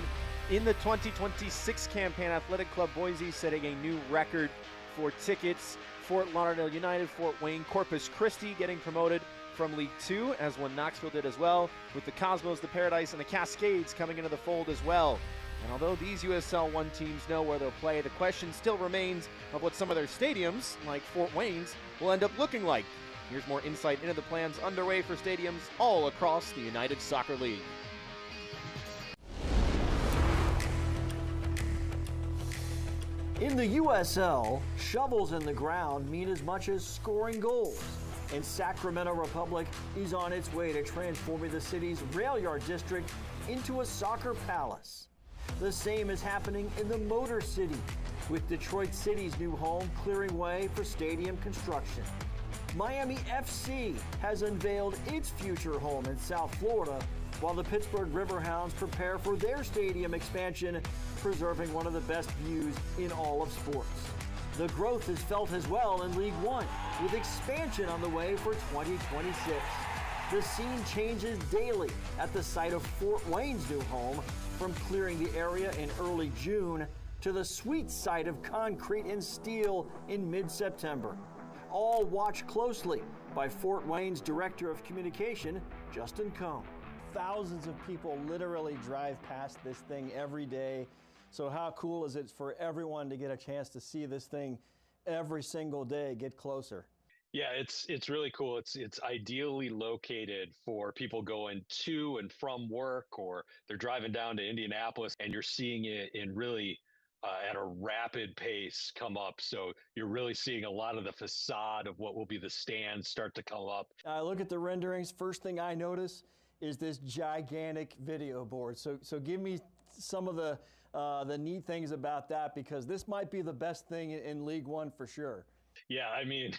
in the 2026 campaign. Athletic Club Boise setting a new record for tickets. Fort Lauderdale United, Fort Wayne, Corpus Christi getting promoted from League Two, as one Knoxville did as well, with the Cosmos, the Paradise, and the Cascades coming into the fold as well. And although these USL 1 teams know where they'll play, the question still remains of what some of their stadiums, like Fort Wayne's, will end up looking like. Here's more insight into the plans underway for stadiums all across the United Soccer League. In the USL, shovels in the ground mean as much as scoring goals. And Sacramento Republic is on its way to transforming the city's rail yard district into a soccer palace. The same is happening in the Motor City, with Detroit City's new home clearing way for stadium construction. Miami FC has unveiled its future home in South Florida, while the Pittsburgh Riverhounds prepare for their stadium expansion, preserving one of the best views in all of sports. The growth is felt as well in League One, with expansion on the way for 2026. The scene changes daily at the site of Fort Wayne's new home, from clearing the area in early June to the sweet sight of concrete and steel in mid-September. All watched closely by Fort Wayne's Director of Communication, Justin Cohn. Thousands of people literally drive past this thing every day. So how cool is it for everyone to get a chance to see this thing every single day get closer? Yeah, it's really cool. It's ideally located for people going to and from work, or they're driving down to Indianapolis, and you're seeing it in really at a rapid pace come up. So you're really seeing a lot of the facade of what will be the stands start to come up. I look at the renderings. First thing I notice is this gigantic video board. So give me some of the neat things about that, because this might be the best thing in League One for sure. Yeah, I mean,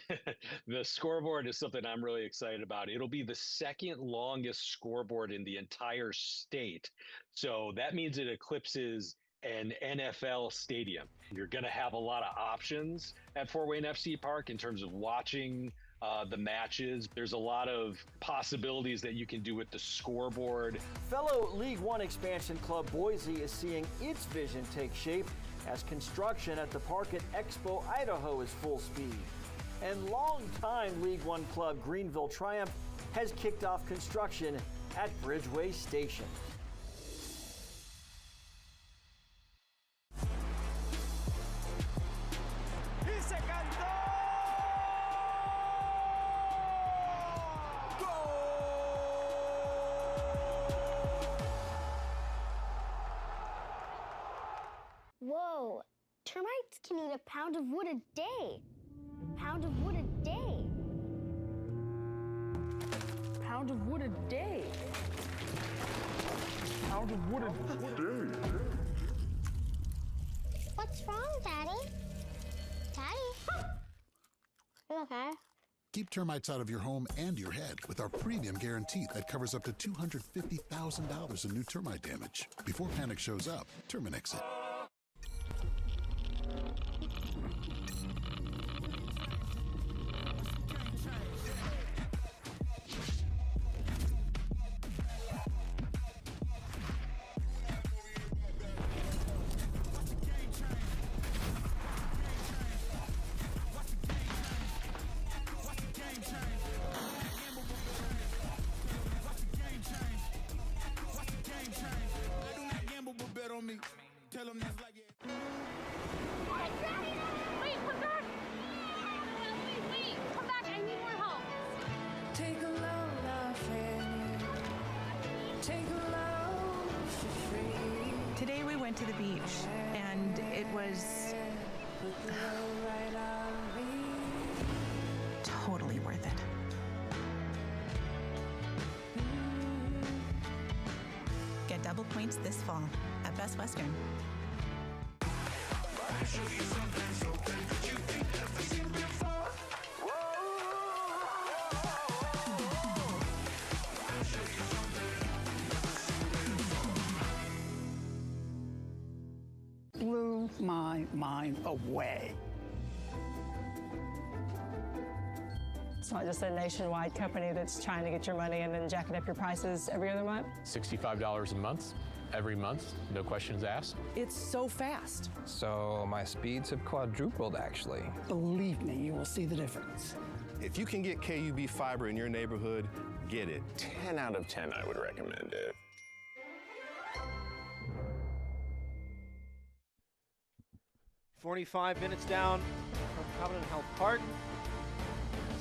the scoreboard is something I'm really excited about. It'll be the second longest scoreboard in the entire state. So that means it eclipses an NFL stadium. You're going to have a lot of options at Fort Wayne FC Park in terms of watching the matches. There's a lot of possibilities that you can do with the scoreboard. Fellow League One expansion club Boise is seeing its vision take shape as construction at the park at Expo, Idaho is full speed. And longtime League One club Greenville Triumph has kicked off construction at Bridgeway Station. Whoa, termites can eat a pound of wood a day. Pound of wood a day. Pound of wood a day. Pound of wood a day. What's wrong, Daddy? Daddy? You okay? Keep termites out of your home and your head with our premium guarantee that covers up to $250,000 in new termite damage. Before panic shows up, Terminix it. Today we went to the beach, and it was totally worth it. Get double points this fall at Best Western. mine away. It's not just a nationwide company that's trying to get your money and then jacking up your prices every other month. $65 a month, every month, no questions asked. It's so fast. So my speeds have quadrupled, actually. Believe me, you will see the difference. If you can get KUB fiber in your neighborhood, get it. 10 out of 10, I would recommend it. "45 minutes down from Covenant Health Park.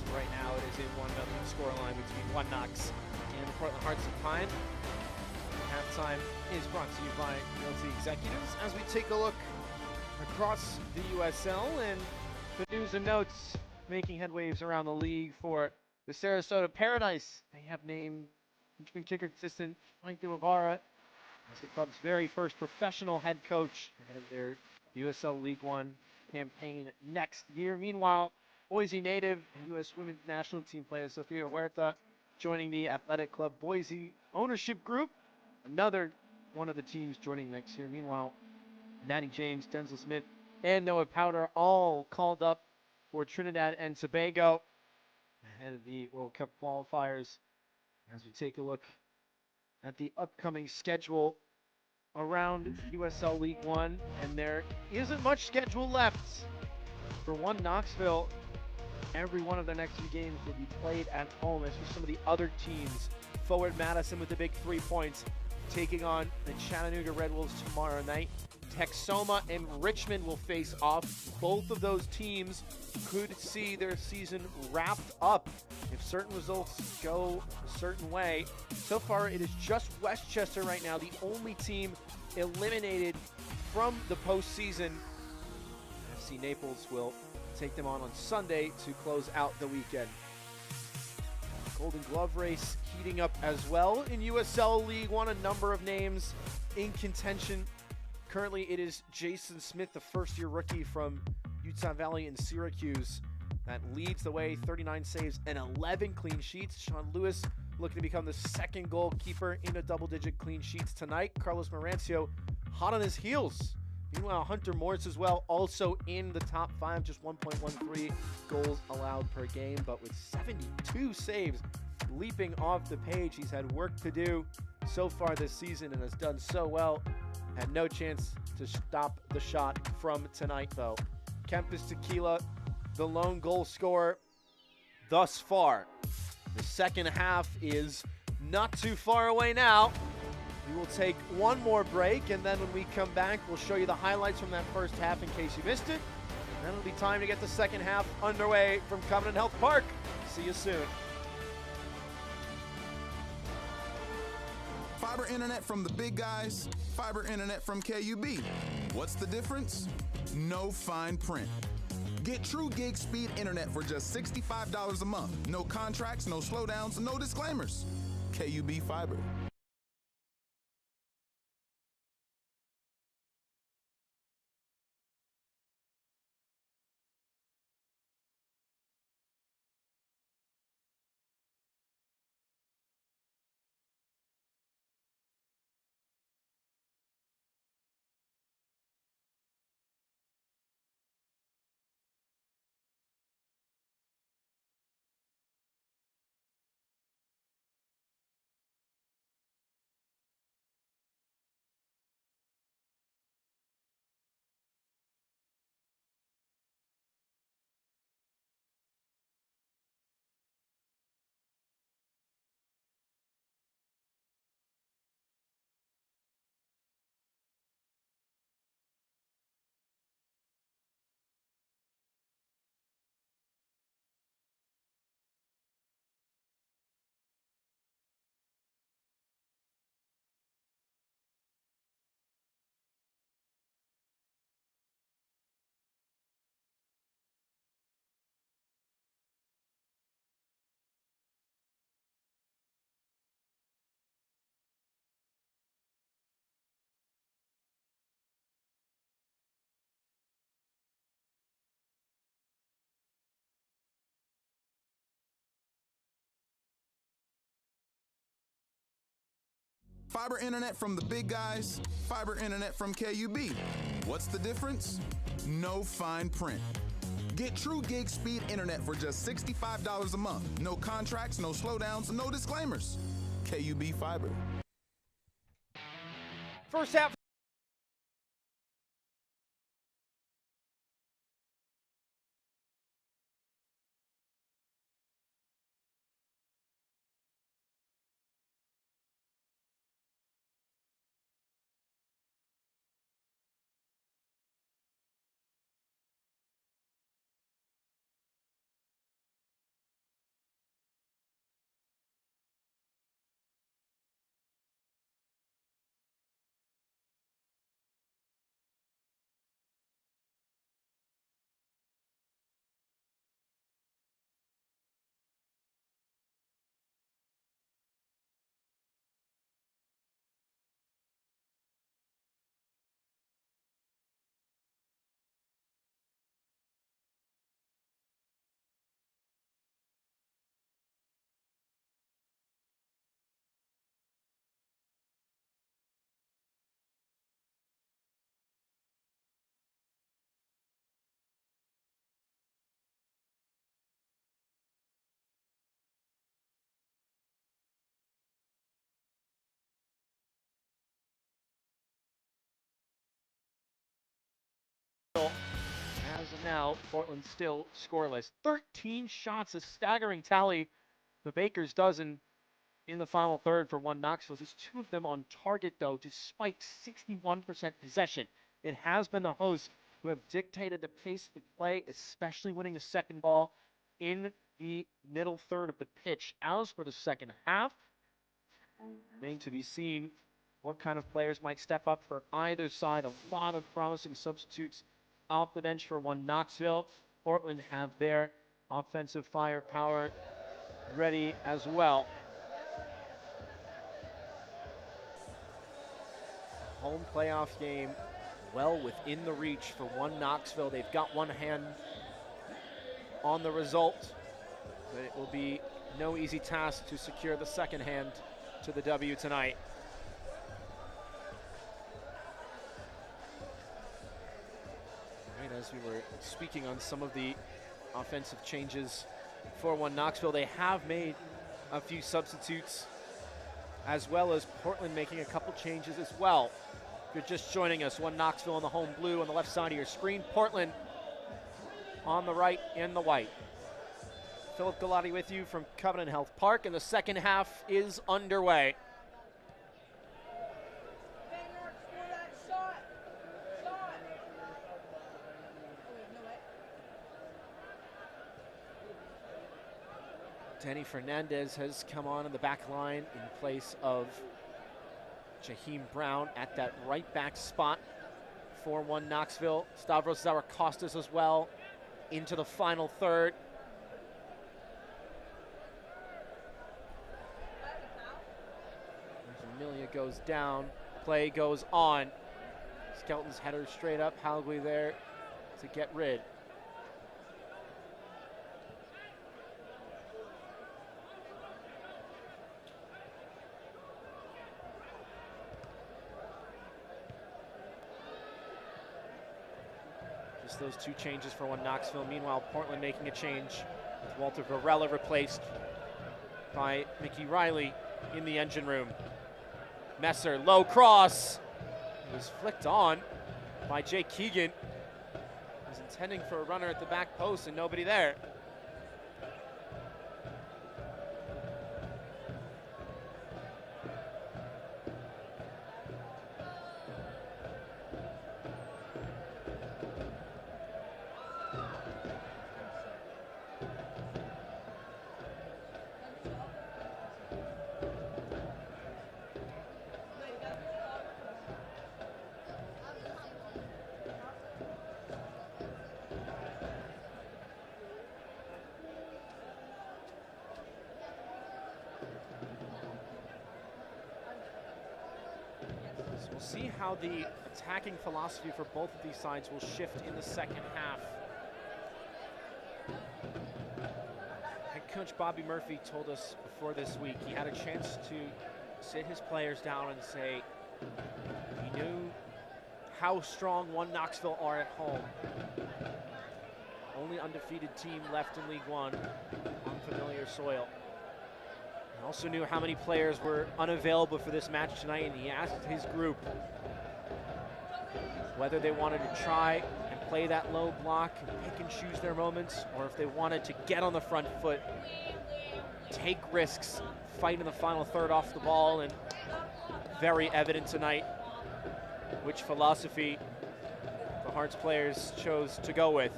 So right now it is a 1-0 scoreline between One Knox and the Portland Hearts of Pine. Halftime is brought to you by Realty Executives as we take a look across the USL and the news and notes making headwaves around the league for the Sarasota Paradise. They have named interim kicker assistant Mike Ibarra as the club's very first professional head coach ahead of their USL League One campaign next year. Meanwhile, Boise native and U.S. women's national team player Sofia Huerta joining the Athletic Club Boise ownership group. Another one of the teams joining next year. Meanwhile, Natty James, Denzel Smith, and Noah Powder all called up for Trinidad and Tobago ahead of the World Cup qualifiers. As we take a look at the upcoming schedule around USL League One, and there isn't much schedule left for One Knoxville. Every one of their next few games will be played at home. As for some of the other teams, Forward Madison with the big 3 points, taking on the Chattanooga Red Wolves tomorrow night. Texoma and Richmond will face off. Both of those teams could see their season wrapped up if certain results go a certain way. So far, it is just Westchester right now, the only team eliminated from the postseason. FC Naples will take them on Sunday to close out the weekend. Golden Glove race heating up as well in USL League One. A number of names in contention. Currently, it is Jason Smith, the first-year rookie from Utah Valley and Syracuse, that leads the way. 39 saves and 11 clean sheets. Sean Lewis looking to become the second goalkeeper in a double-digit clean sheets tonight. Carlos Marancio hot on his heels. Meanwhile, Hunter Morris as well, also in the top 5, just 1.13 goals allowed per game, but with 72 saves leaping off the page. He's had work to do so far this season and has done so well. Had no chance to stop the shot from tonight, though. Kempis Tequila, the lone goal scorer thus far. The second half is not too far away now. We will take one more break, and then when we come back, we'll show you the highlights from that first half in case you missed it. Then it'll be time to get the second half underway from Covenant Health Park. See you soon. Fiber internet from the big guys, fiber internet from KUB. What's the difference? No fine print. Get true gig speed internet for just $65 a month. No contracts, no slowdowns, no disclaimers. KUB Fiber. Fiber internet from the big guys, fiber internet from KUB. What's the difference? no fine print. Get true gig speed internet for just $65 a month. No contracts, no slowdowns, no disclaimers. KUB Fiber. First half. As of now, Portland still scoreless. 13 shots, a staggering tally. The Bakers' dozen in the final third for one Knoxville. Just 2 of them on target, though, despite 61% possession. It has been the hosts who have dictated the pace of play, especially winning the second ball in the middle third of the pitch. As for the second half, remains to be seen what kind of players might step up for either side. A lot of promising substitutes off the bench for one Knoxville. Portland have their offensive firepower ready as well. Home playoff game well within the reach for one Knoxville. They've got one hand on the result, but it will be no easy task to secure the second hand to the W tonight. Right, as we were speaking on some of the offensive changes for one Knoxville, they have made a few substitutes, as well as Portland making a couple changes as well. If you're just joining us, one Knoxville on the home blue on the left side of your screen, Portland on the right in the white. Philip Galati with you from Covenant Health Park, and the second half is underway. Denny Fernandez has come on in the back line in place of Jaheim Brown at that right back spot for one Knoxville. Stavros Zarakostas as well into the final third. Amelia goes down, play goes on. Skelton's header straight up, Halgui there to get rid. Just those 2 changes for one Knoxville. Meanwhile, Portland making a change with Walter Varela replaced by Mickey Riley in the engine room. Messer, low cross. It was flicked on by Jake Keegan. He was intending for a runner at the back post and nobody there. We'll see how the attacking philosophy for both of these sides will shift in the second half. Head coach Bobby Murphy told us before this week he had a chance to sit his players down and say he knew how strong One Knoxville are at home. Only undefeated team left in League One on familiar soil. He also knew how many players were unavailable for this match tonight, and he asked his group whether they wanted to try and play that low block and pick and choose their moments, or if they wanted to get on the front foot, take risks, fight in the final third off the ball, and very evident tonight which philosophy the Hearts players chose to go with.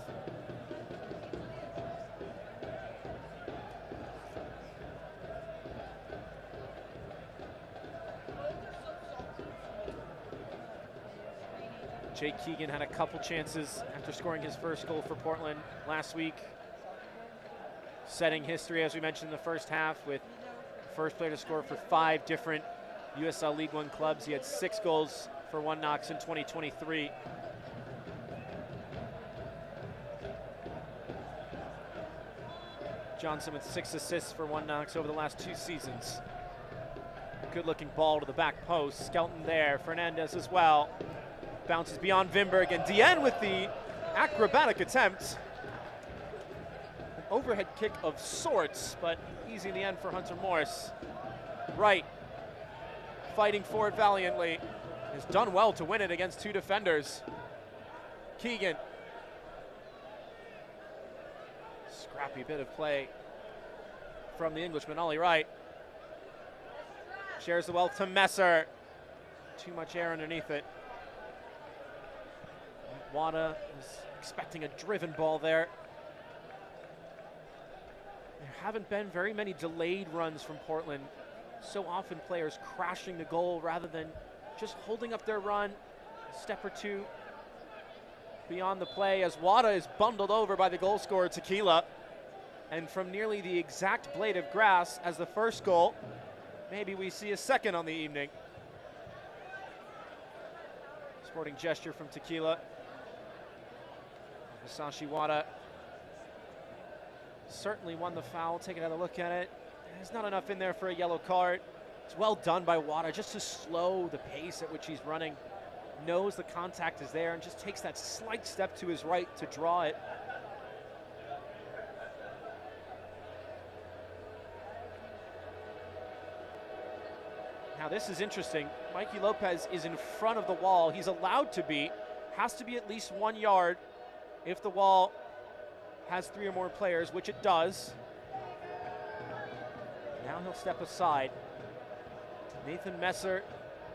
Jake Keegan had a couple chances after scoring his first goal for Portland last week, setting history, as we mentioned in the first half, with the first player to score for 5 different USL League One clubs. He had 6 goals for One Knox in 2023. Johnson with 6 assists for One Knox over the last 2 seasons. Good looking ball to the back post. Skelton there, Fernandez as well. Bounces beyond Wimberg, and Dien with the acrobatic attempt. An overhead kick of sorts, but easy in the end for Hunter Morse. Wright, fighting for it valiantly, has done well to win it against 2 defenders. Keegan. Scrappy bit of play from the Englishman, Ollie Wright. Shares the wealth to Messer. Too much air underneath it. Wada was expecting a driven ball there. There haven't been very many delayed runs from Portland. So often players crashing the goal rather than just holding up their run a step or 2 beyond the play, as Wada is bundled over by the goal scorer, Tequila. And from nearly the exact blade of grass as the first goal, maybe we see a second on the evening. Sporting gesture from Tequila. Masashi Wada certainly won the foul. Take another look at it. There's not enough in there for a yellow card. It's well done by Wada just to slow the pace at which he's running. Knows the contact is there and just takes that slight step to his right to draw it. Now this is interesting. Mikey Lopez is in front of the wall. He's allowed to be. Has to be at least 1 yard if the wall has 3 or more players, which it does. Now he'll step aside. Nathan Messer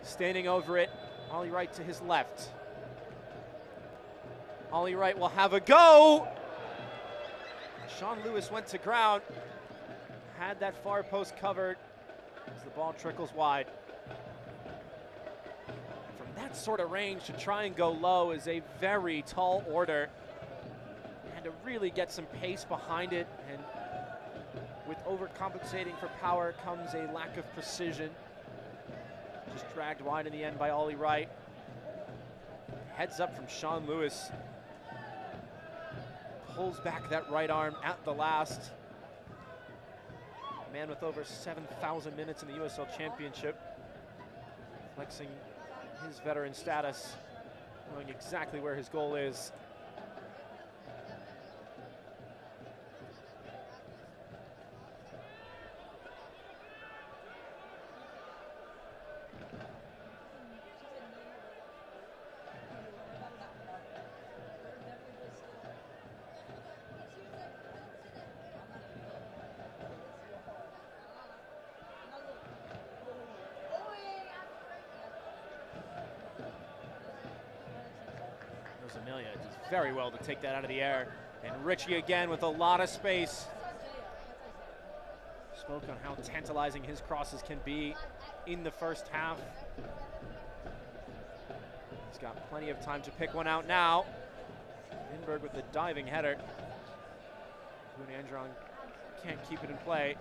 standing over it. Ollie Wright to his left. Ollie Wright will have a go. Sean Lewis went to ground. Had that far post covered as the ball trickles wide. From that sort of range to try and go low is a very tall order. And to really get some pace behind it, and with overcompensating for power comes a lack of precision. Just dragged wide in the end by Ollie Wright. Heads up from Sean Lewis. Pulls back that right arm at the last. A man with over 7,000 minutes in the USL Championship, flexing his veteran status, knowing exactly where his goal is. Amelia does very well to take that out of the air. And Richie again with a lot of space. Spoke on how tantalizing his crosses can be in the first half. He's got plenty of time to pick one out now. Lindbergh with the diving header. Boone Andron can't keep it in play.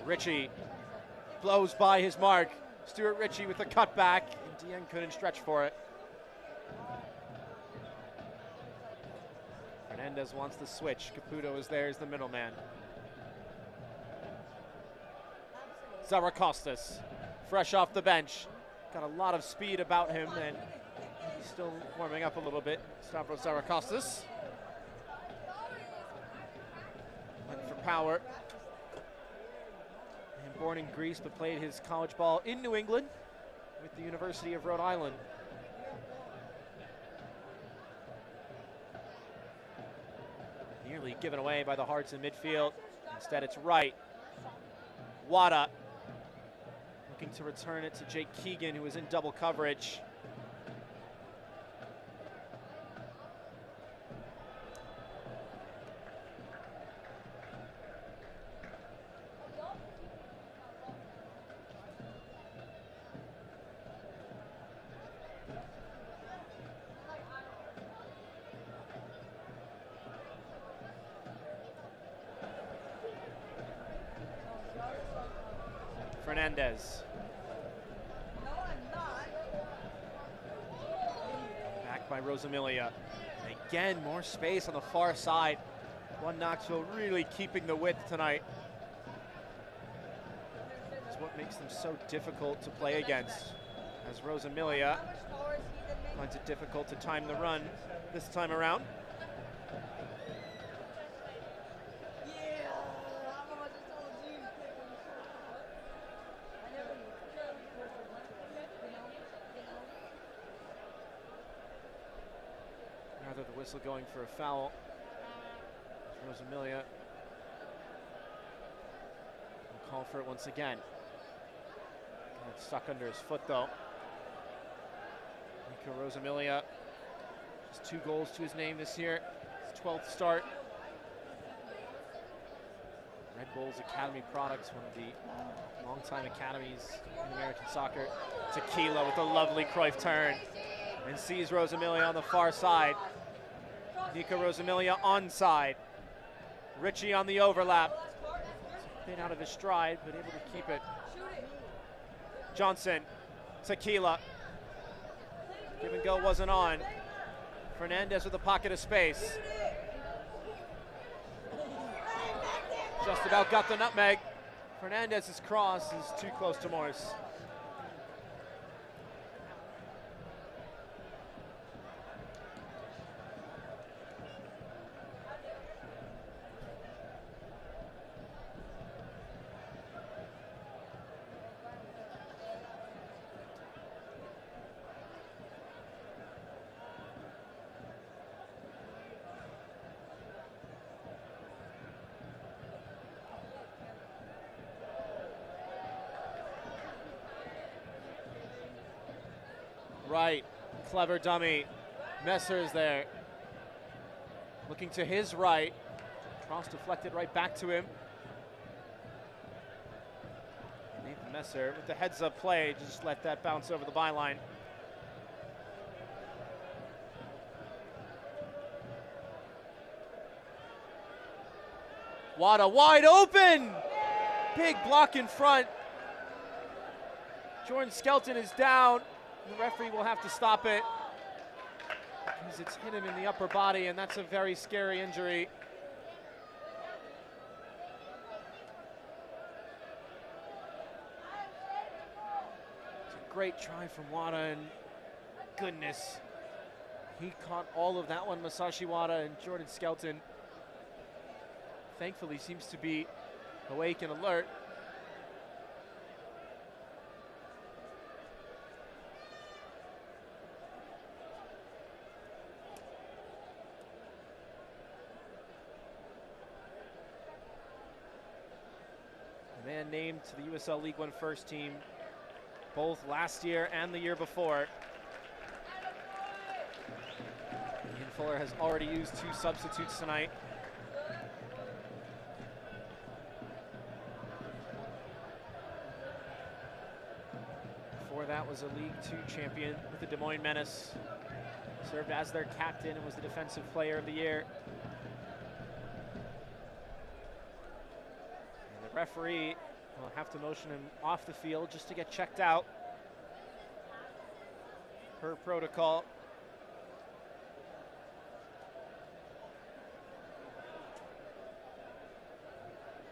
Ritchie blows by his mark. Stuart Ritchie with the cutback, and Dien couldn't stretch for it. Fernandez wants the switch. Caputo is there as the middleman. Zarakostas, fresh off the bench. Got a lot of speed about him, and he's still warming up a little bit. Stavros Zarakostas. Went for power. And born in Greece, but played his college ball in New England with the University of Rhode Island. Nearly given away by the Hearts in midfield. Instead, it's Wright. Wada looking to return it to Jake Keegan, who is in double coverage. Fernandez. Back by Rosamilia. Again, more space on the far side. One Knoxville really keeping the width tonight. It's what makes them so difficult to play against, as Rosamilia finds it difficult to time the run this time around. Rather the whistle going for a foul. Rosamilia will call for it once again. Got it stuck under his foot though. Nico Rosamilia, just 2 goals to his name this year. His 12th start. Red Bulls Academy products, one of the longtime academies in American soccer. Tequila with a lovely Cruyff turn and sees Rosamilia on the far side. Nico Rosamilia onside. Ritchie on the overlap. Been out of his stride, but able to keep it. Johnson, Tequila. Give and go wasn't on. Fernandez with a pocket of space. Just about got the nutmeg. Fernandez's cross is too close to Morris. Right, clever dummy. Messer's there. Looking to his right. Cross deflected right back to him. Nathan Messer with the heads-up play, just let that bounce over the byline. Wada wide open! Big block in front. Jordan Skelton is down. The referee will have to stop it because it's hit him in the upper body, and that's a very scary injury. It's a great try from Wada, and goodness, he caught all of that one. Masashi Wada and Jordan Skelton thankfully seems to be awake and alert. Man named to the USL League One first team both last year and the year before. Ian Fuller has already used 2 substitutes tonight. Before that was a League Two champion with the Des Moines Menace. Served as their captain and was the defensive player of the year. Referee will have to motion him off the field just to get checked out per protocol.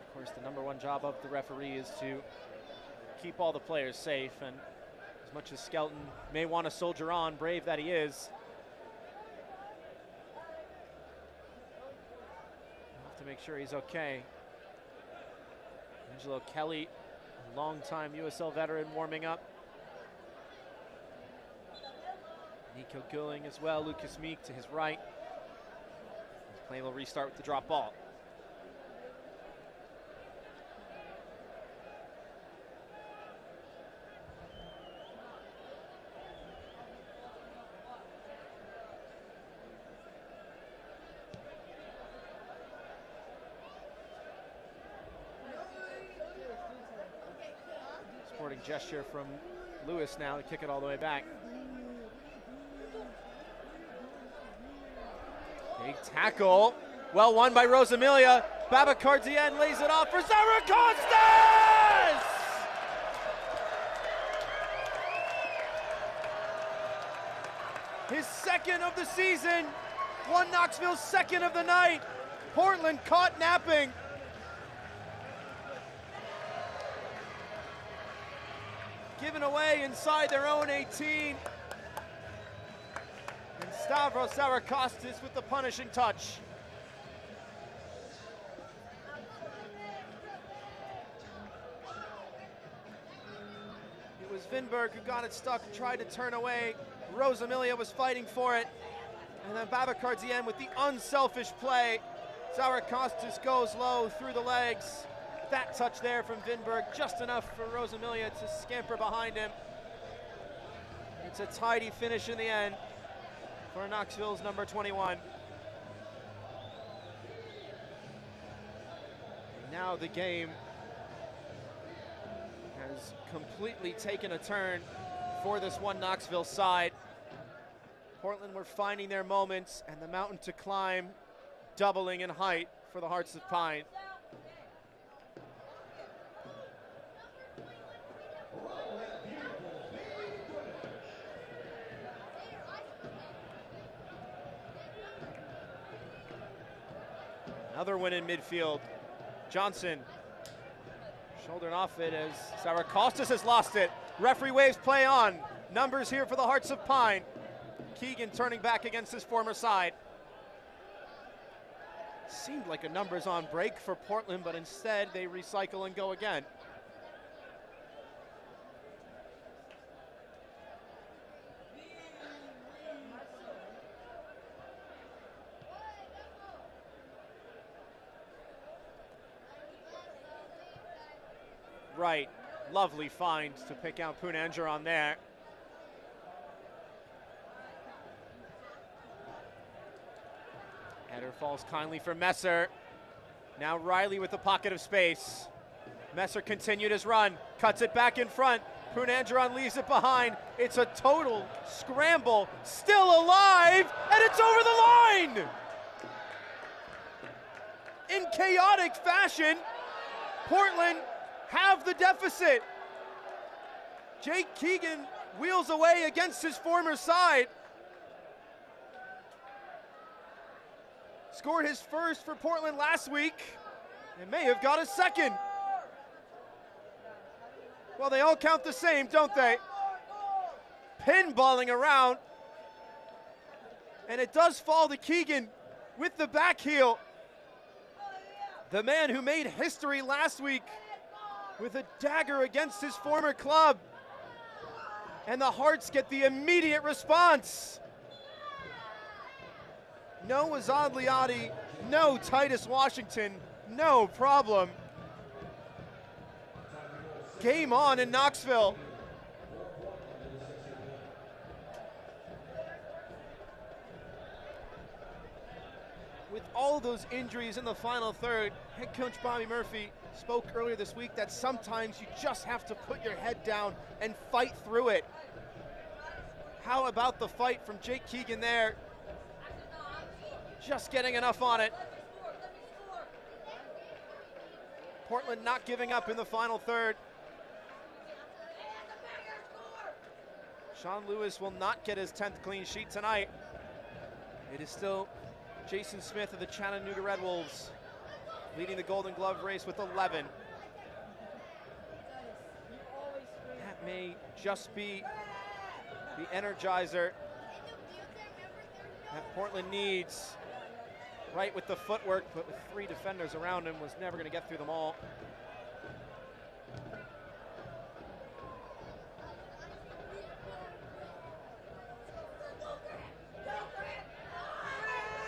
Of course, the #1 job of the referee is to keep all the players safe, and as much as Skelton may want to soldier on, brave that he is, have to make sure he's okay. Angelo Kelly, a longtime USL veteran, warming up. Nico Gilling as well, Lucas Meek to his right. He's playing a little restart with the drop ball. Sporting gesture from Lewis now to kick it all the way back. Big tackle, well won by Rosamilia. Babacar Dieng lays it off for Zaracostas! His second of the season, won Knoxville's second of the night. Portland caught napping. Given away inside their own 18. And Stavros Zaracostas with the punishing touch. It was Vinberg who got it stuck, tried to turn away. Rosamilia was fighting for it. And then Babacar Dieng with the unselfish play. Zaracostas goes low through the legs. That touch there from Vinberg, just enough for Rosamilia to scamper behind him. It's a tidy finish in the end for Knoxville's number 21. And now the game has completely taken a turn for this one Knoxville side. Portland were finding their moments, and the mountain to climb doubling in height for the Hearts of Pine. Another win in midfield. Johnson shouldering off it as Zaracostas has lost it. Referee waves play on. Numbers here for the Hearts of Pine. Keegan turning back against his former side. Seemed like a numbers on break for Portland, but instead they recycle and go again. Right, lovely find to pick out Punanger on there. Header falls kindly for Messer. Now Riley with the pocket of space. Messer continued his run, cuts it back in front. Punangeron leaves it behind. It's a total scramble, still alive, and it's over the line! In chaotic fashion, Portland have the deficit. Jake Keegan wheels away against his former side. Scored his first for Portland last week and may have got a second. Well, they all count the same, don't they? Pinballing around. And it does fall to Keegan with the back heel. The man who made history last week with a dagger against his former club. And the Hearts get the immediate response. No Azad Liadi, no Titus Washington, no problem. Game on in Knoxville. With all those injuries in the final third, head coach Bobby Murphy spoke earlier this week that sometimes you just have to put your head down and fight through it. How about the fight from Jake Keegan there? Just getting enough on it. Portland not giving up in the final third. Sean Lewis will not get his 10th clean sheet tonight. It is still Jason Smith of the Chattanooga Red Wolves leading the Golden Glove race with 11. just be the energizer that Portland needs. Right with the footwork, but with 3 defenders around him, was never going to get through them all.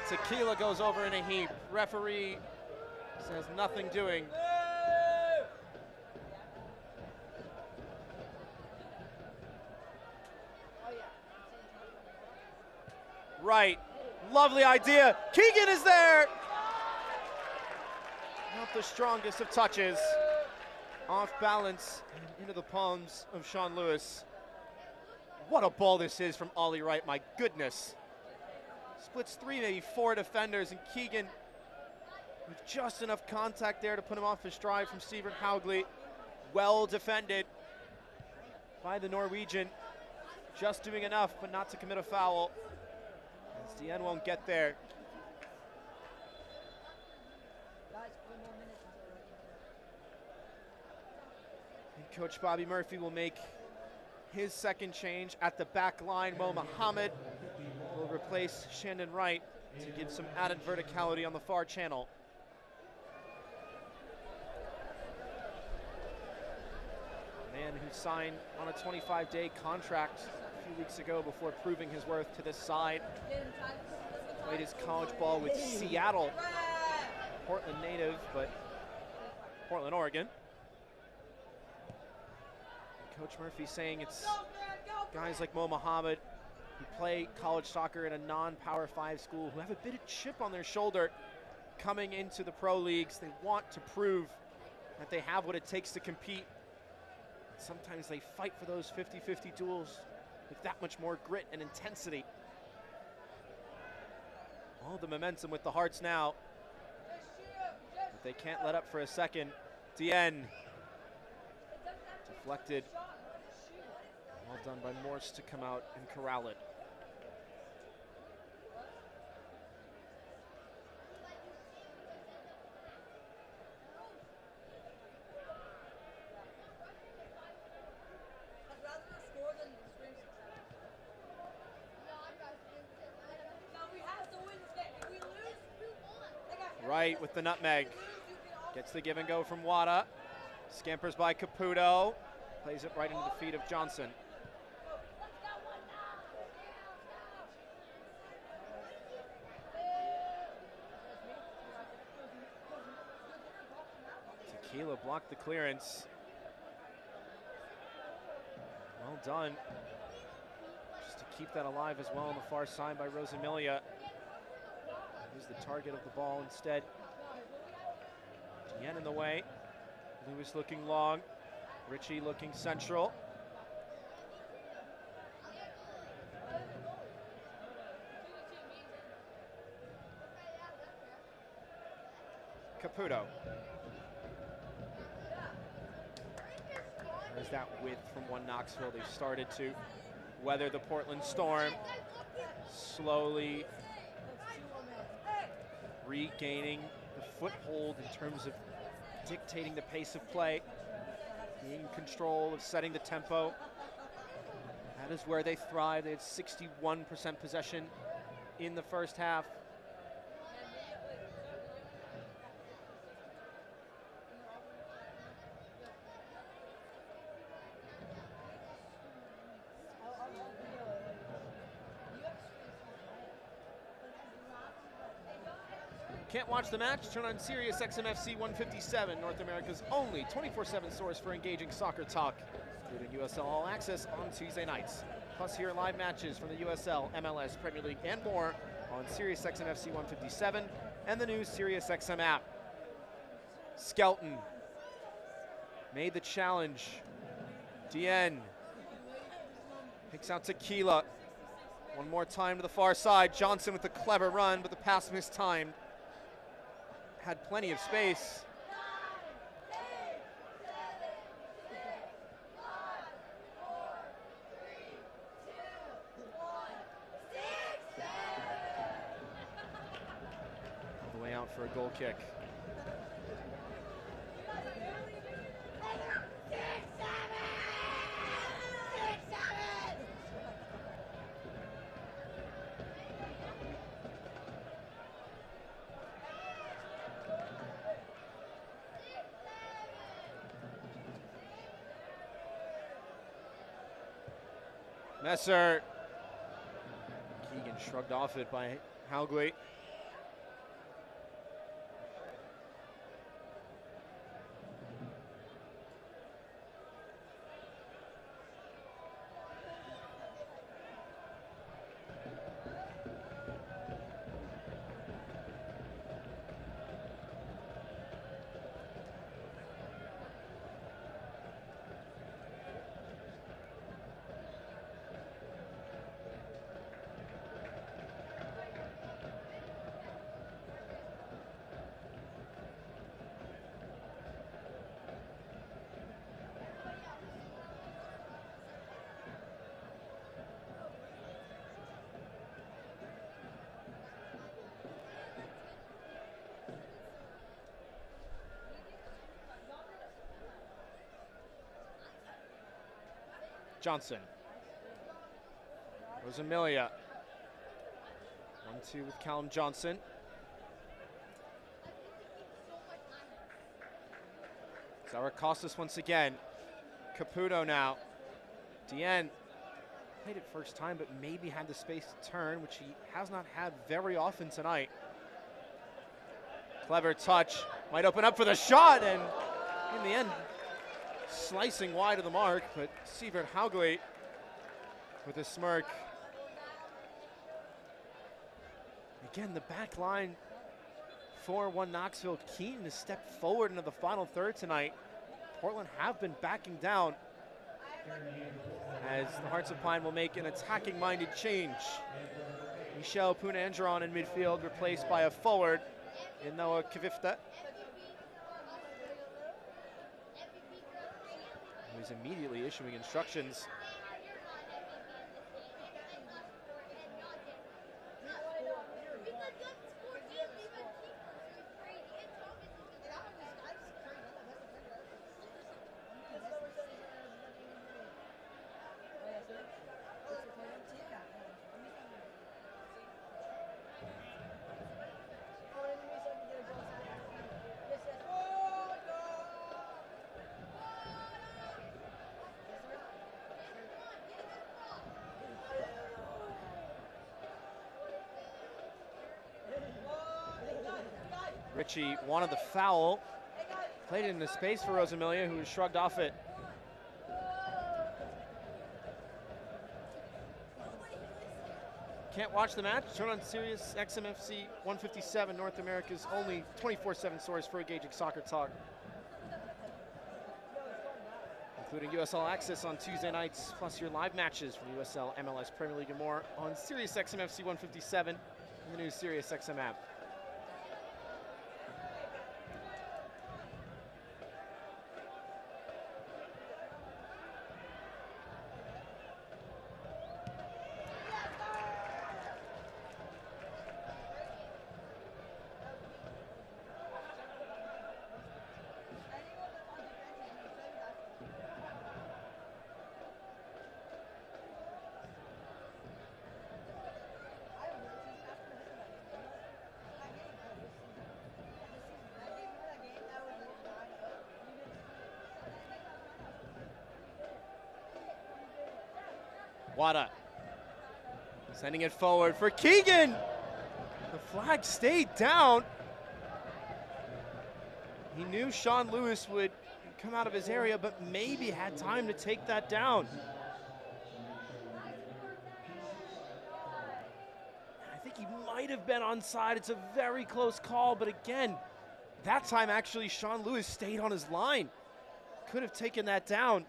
Tequila goes over in a heap. Referee says nothing doing. Right. Lovely idea. Keegan is there. Not the strongest of touches. Off balance into the palms of Sean Lewis. What a ball this is from Ollie Wright, my goodness. Splits 3, maybe 4 defenders, and Keegan with just enough contact there to put him off his stride from Stephen Haugley. Well defended by the Norwegian. Just doing enough, but not to commit a foul. As Dien won't get there. And Coach Bobby Murphy will make his second change at the back line. Mo Muhammad will replace Shandon Wright to give some added verticality on the far channel. A man who signed on a 25-day contract a few weeks ago before proving his worth to this side. Played his college ball with Seattle. Portland native, but Portland, Oregon. Coach Murphy saying it's guys like Mo Muhammad who play college soccer in a non-Power 5 school who have a bit of chip on their shoulder coming into the pro leagues. They want to prove that they have what it takes to compete. Sometimes they fight for those 50-50 duels with that much more grit and intensity. All the momentum with the Hearts now. But they can't let up for a second. Dien. Deflected. Well done by Morse to come out and corral it. Right with the nutmeg. Gets the give and go from Wada. Scampers by Caputo. Plays it right into the feet of Johnson. Tequila blocked the clearance. Well done. Just to keep that alive as well on the far side by Rosamilia. He's the target of the ball instead. Dien in the way. Lewis looking long. Ritchie looking central. Caputo. There's that width from one Knoxville. They've started to weather the Portland storm. Slowly regaining the foothold in terms of dictating the pace of play, being in control of setting the tempo. That is where they thrive. They had 61% possession in the first half. Can't watch the match? Turn on Sirius XM-FC 157, North America's only 24/7 source for engaging soccer talk, including USL All Access on Tuesday nights. Plus hear live matches from the USL, MLS, Premier League, and more on Sirius XM-FC 157 and the new Sirius XM app. Skelton made the challenge. Dien picks out Tequila. One more time to the far side. Johnson with a clever run, but the pass mistimed. Had plenty of space. All the way out for a goal kick. Messer. Keegan shrugged off it by Haugli. Johnson. Rosamilia. 1-2 with Callum Johnson. Zarakostas once again. Caputo now. Dien played it first time, but maybe had the space to turn, which he has not had very often tonight. Clever touch. Might open up for the shot, and in the end, slicing wide of the mark, but Sivert Haugli with a smirk. Again, the back line for 1 Knoxville keen to step forward into the final third tonight. Portland have been backing down as the Hearts of Pine will make an attacking-minded change. Michel Punandron in midfield, replaced by a forward in Noah Kavifta. He's immediately issuing instructions. Richie wanted the foul. Played it into space for Rosamilia, who shrugged off it. Can't watch the match? Turn on Sirius XMFC 157, North America's only 24/7 source for engaging soccer talk, including USL Access on Tuesday nights, plus your live matches from USL, MLS, Premier League, and more on Sirius XMFC 157 and the new Sirius XM app. Wada sending it forward for Keegan. The flag stayed down. He knew Sean Lewis would come out of his area, but maybe had time to take that down. I think he might have been onside. It's a very close call, but again, that time actually Sean Lewis stayed on his line. Could have taken that down.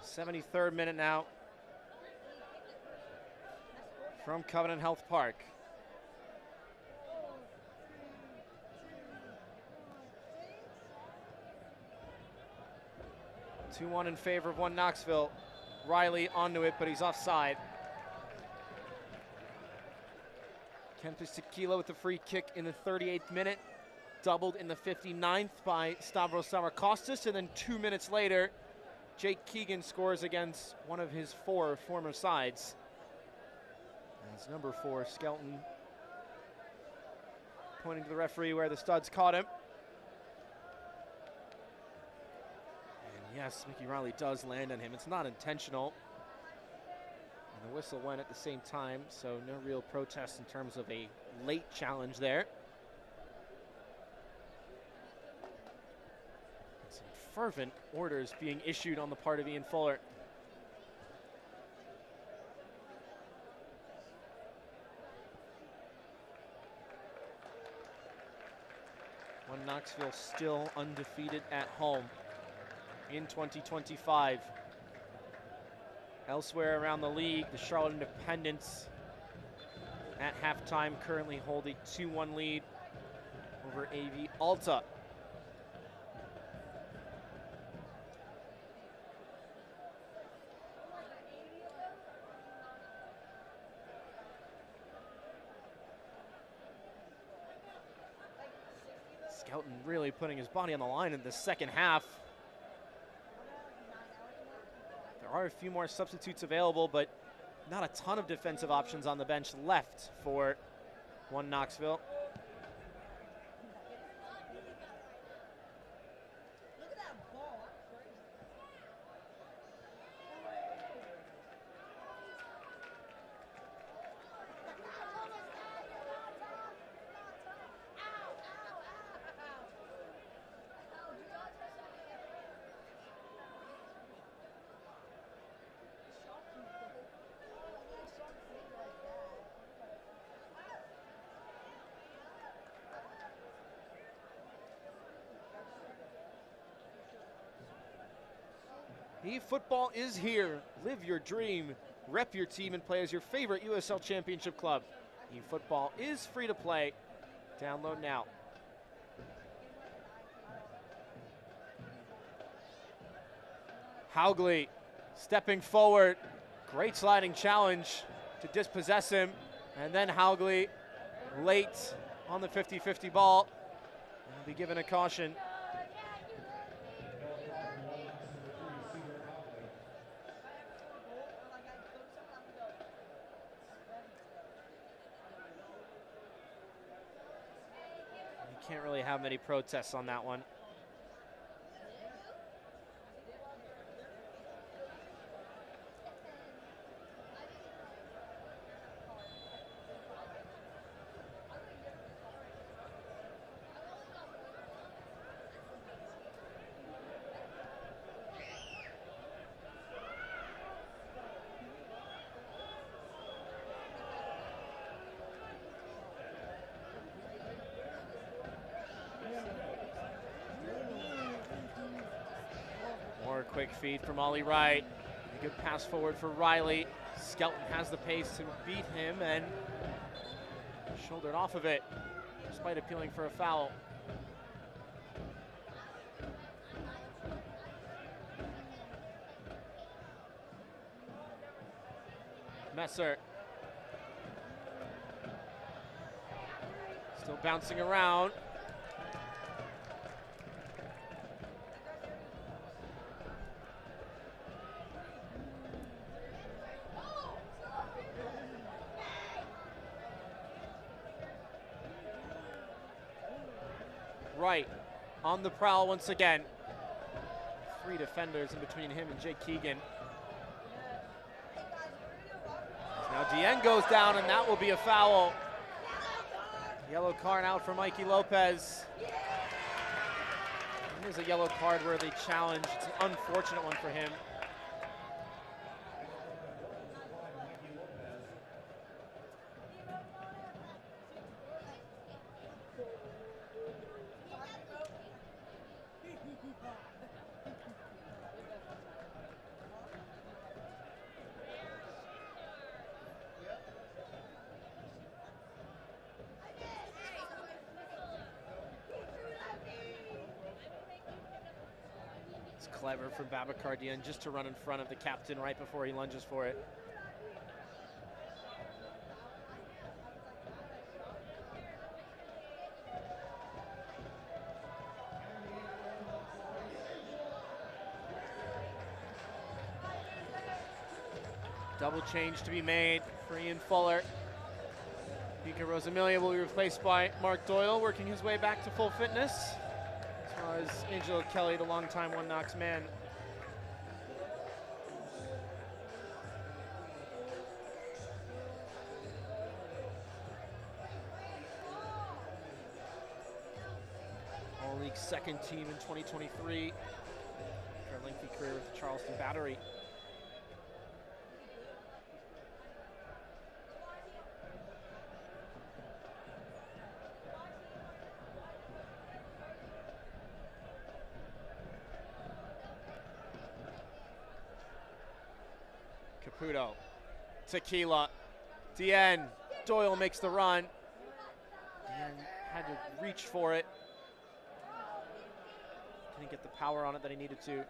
'73rd minute now. from Covenant Health Park. Two-1 in favor of one Knoxville. Riley onto it, but he's offside. Kempis Tequila with the free kick in the 38th minute. Doubled in the 59th by Stavros Samarkostas, and then 2 minutes later, Jake Keegan scores against one of his 4 former sides. As number 4, Skelton, pointing to the referee where the studs caught him. And yes, Mickey Riley does land on him. It's not intentional. And the whistle went at the same time, so no real protest in terms of a late challenge there. Some fervent orders being issued on the part of Ian Fuller. One Knoxville still undefeated at home in 2025. Elsewhere around the league, the Charlotte Independents at halftime currently hold a 2-1 lead over AV Alta. Skelton really putting his body on the line in the second half. There are a few more substitutes available, but not a ton of defensive options on the bench left for one Knoxville. eFootball is here. Live your dream. Rep your team and play as your favorite USL Championship club. eFootball is free to play. Download now. Haugley stepping forward. Great sliding challenge to dispossess him. And then Haugley late on the 50-50 ball. And will be given a caution. You can't really have many protests on that one. Quick feed from Ollie Wright. A good pass forward for Riley. Skelton has the pace to beat him and shouldered off of it despite appealing for a foul. Messer. Still bouncing around. Right on the prowl once again. 3 defenders in between him and Jake Keegan. Now Dien goes down and that will be a foul. Yellow card out for Mikey Lopez. And there's a yellow card where they challenge. It's an unfortunate one for him. It's clever from Babacardian just to run in front of the captain right before he lunges for it. Double change to be made for Ian Fuller. Mika Rosamilia will be replaced by Mark Doyle, working his way back to full fitness. As well as Angelo Kelly, the longtime One Knox man. All-League second team in 2023. After a lengthy career with the Charleston Battery. Caputo, Tequila, Dien, Doyle makes the run. Dien had to reach for it. Didn't get the power on it that he needed to.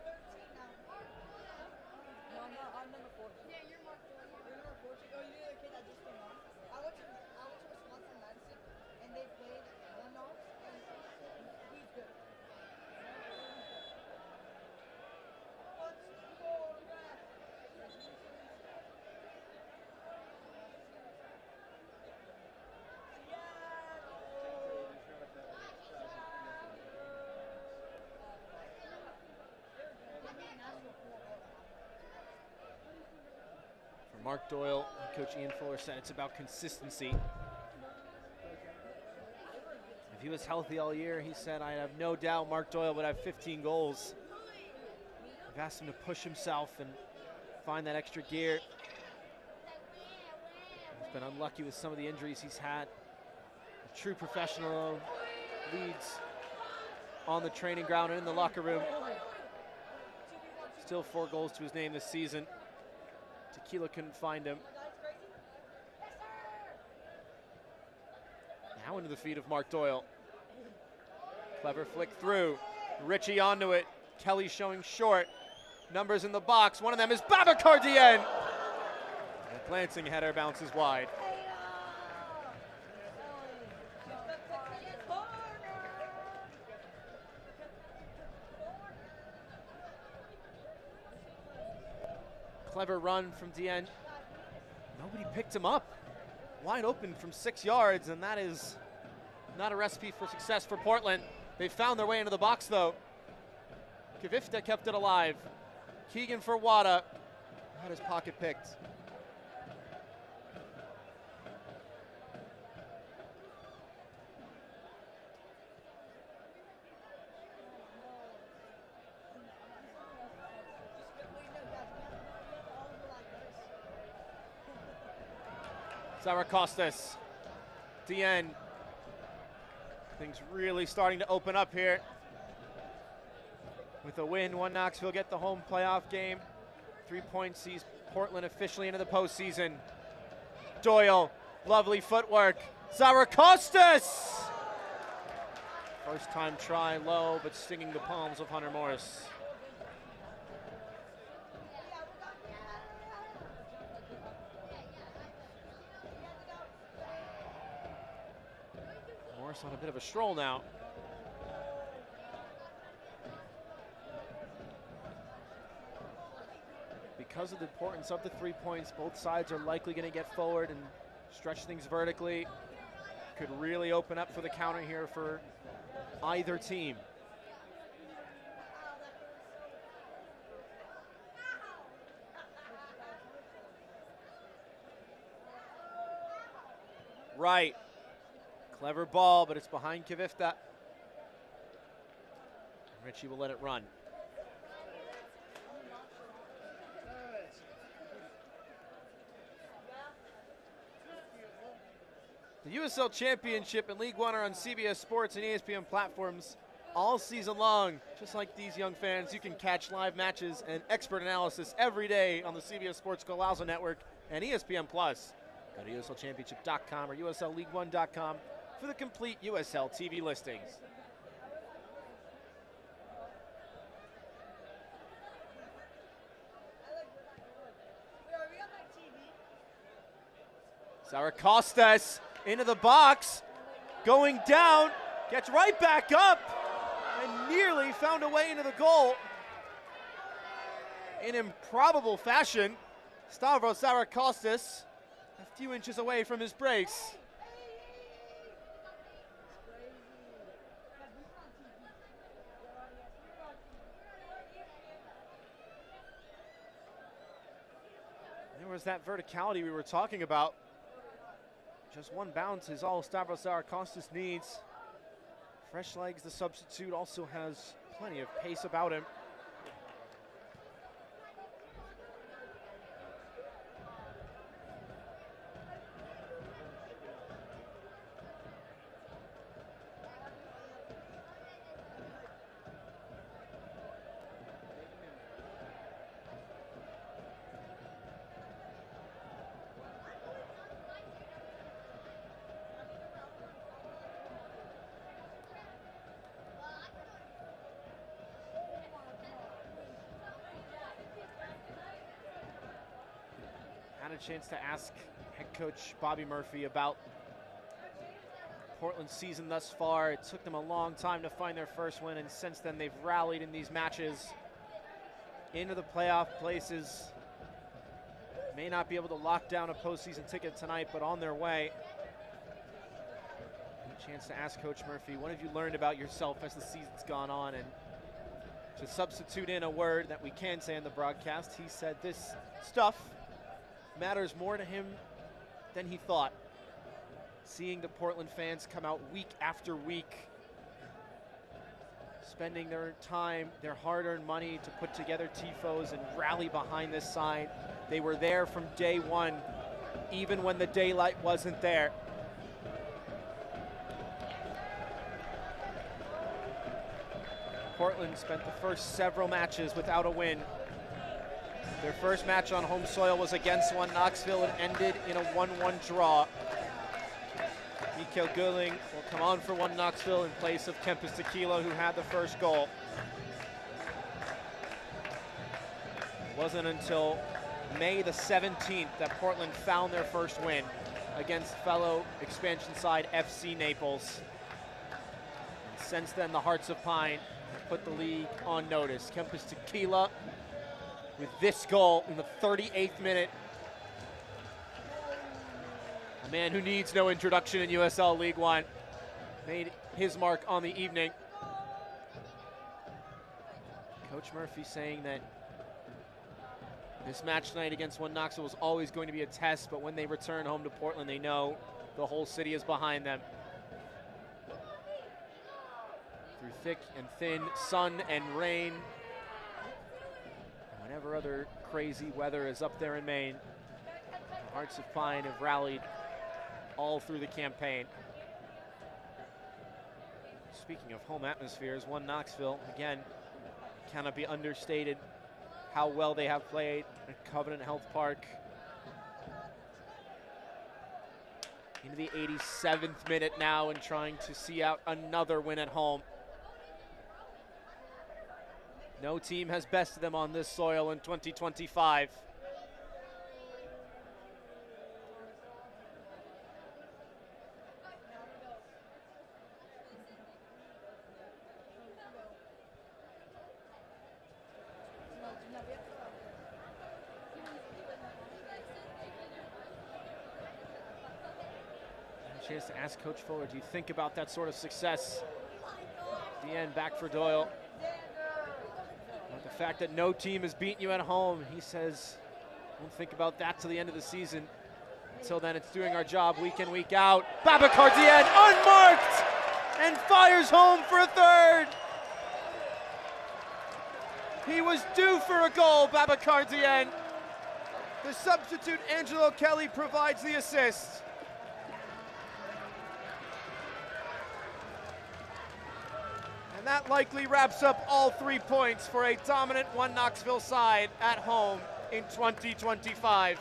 Mark Doyle, Coach Ian Fuller said it's about consistency. If he was healthy all year, he said, I have no doubt Mark Doyle would have 15 goals. I've asked him to push himself and find that extra gear. He's been unlucky with some of the injuries he's had. A true professional, leads on the training ground and in the locker room. Still 4 goals to his name this season. Tequila couldn't find him. Now into the feet of Mark Doyle. Clever flick through. Richie onto it. Kelly showing short. Numbers in the box. One of them is Babacardian. A glancing header bounces wide. Clever run from Dien. Nobody picked him up. Wide open from 6 yards, and that is not a recipe for success for Portland. They found their way into the box, though. Kvifta kept it alive. Keegan for Wada had his pocket picked. Zaracostas, Dien. Things really starting to open up here. With a win, One Knoxville get the home playoff game. 3 points sees Portland officially into the postseason. Doyle, lovely footwork. Zaracostas! First time try low, but stinging the palms of Hunter Morris. Morris on a bit of a stroll now. Because of the importance of the 3 points, both sides are likely going to get forward and stretch things vertically. Could really open up for the counter here for either team. Right. Clever ball, but it's behind Kvifta. Richie will let it run. The USL Championship and League One are on CBS Sports and ESPN platforms all season long. Just like these young fans, you can catch live matches and expert analysis every day on the CBS Sports Golazo Network and ESPN+. Go to USLChampionship.com or USLLeague1.com for the complete USL TV listings. Zaracostas into the box, going down, gets right back up, and nearly found a way into the goal. In improbable fashion, Stavros Zaracostas a few inches away from his brace. There was that verticality we were talking about. Just one bounce is all Stavros Zaracostas needs. Fresh legs, the substitute, also has plenty of pace about him. Had a chance to ask head coach Bobby Murphy about Portland's season thus far. It took them a long time to find their first win, and since then they've rallied in these matches into the playoff places. May not be able to lock down a postseason ticket tonight, but on their way. A chance to ask Coach Murphy, what have you learned about yourself as the season's gone on? And to substitute in a word that we can say in the broadcast, he said this stuff matters more to him than he thought. Seeing the Portland fans come out week after week, spending their time, their hard-earned money to put together tifos and rally behind this side. They were there from day one, even when the daylight wasn't there. Portland spent the first several matches without a win. Their first match on home soil was against one Knoxville and ended in a 1-1 draw. Mikael Gulling will come on for one Knoxville in place of Kempis Tequila, who had the first goal. It wasn't until May the 17th that Portland found their first win against fellow expansion side FC Naples. And since then, the Hearts of Pine have put the league on notice. Kempis Tequila with this goal in the 38th minute. A man who needs no introduction in USL League One made his mark on the evening. Coach Murphy saying that this match tonight against one Knoxville was always going to be a test, but when they return home to Portland, they know the whole city is behind them. Through thick and thin, sun and rain, whenever other crazy weather is up there in Maine, the Hearts of Pine have rallied all through the campaign. Speaking of home atmospheres, one Knoxville, again, cannot be understated how well they have played at Covenant Health Park. Into the 87th minute now and trying to see out another win at home. No team has bested them on this soil in 2025. A chance to ask Coach Fuller, do you think about that sort of success? At the end, back for Doyle. The fact that no team has beaten you at home, he says, don't think about that till the end of the season. Until then, it's doing our job week in, week out. Babacar Dieng, unmarked, and fires home for a third. He was due for a goal, Babacar Dieng. The substitute, Angelo Kelly, provides the assist. And that likely wraps up all 3 points for a dominant one Knoxville side at home in 2025.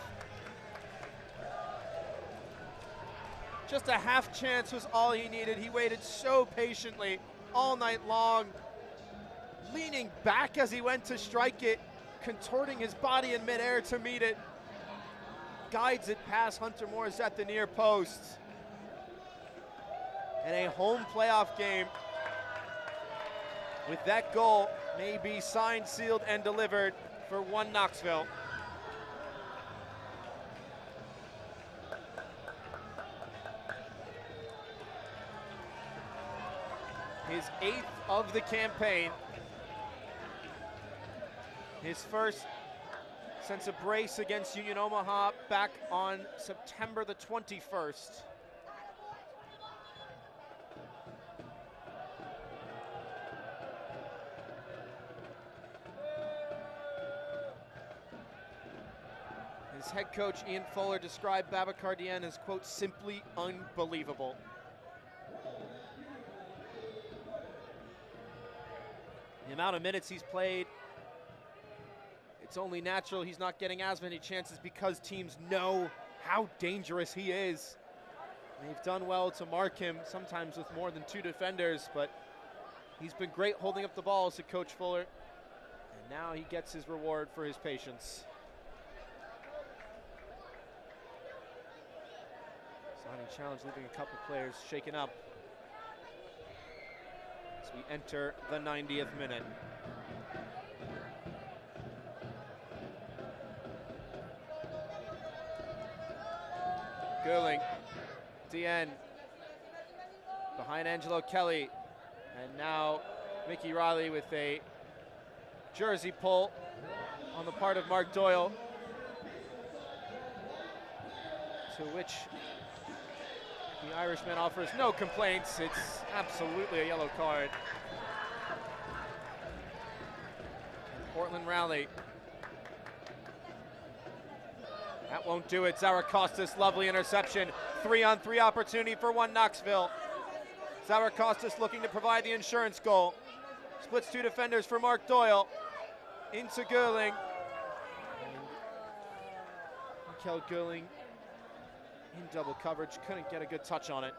Just a half chance was all he needed. He waited so patiently all night long, leaning back as he went to strike it, contorting his body in midair to meet it. guides it past Hunter Morris at the near post. And a home playoff game with that goal may be signed, sealed, and delivered for one Knoxville. His 8th of the campaign. His first since a brace against Union Omaha back on September the 21st. His head coach, Ian Fuller, described Babacar Dieng as, quote, simply unbelievable. The amount of minutes he's played, it's only natural he's not getting as many chances because teams know how dangerous he is. They've done well to mark him, sometimes with more than 2 defenders, but he's been great holding up the ball, said Coach Fuller. And now he gets his reward for his patience. Signing challenge, leaving a couple players shaken up as we enter the 90th minute. Gerling, Dieng, behind Angelo Kelly, and now Mickey Riley with a jersey pull on the part of Mark Doyle, to which the Irishman offers no complaints. It's absolutely a yellow card. Portland rally. That won't do it. Zarakostas, lovely interception. 3-on-3 opportunity for one Knoxville. Zarakostas looking to provide the insurance goal. Splits 2 defenders for Mark Doyle. Into Gerling. Mikel Gerling in double coverage, couldn't get a good touch on it.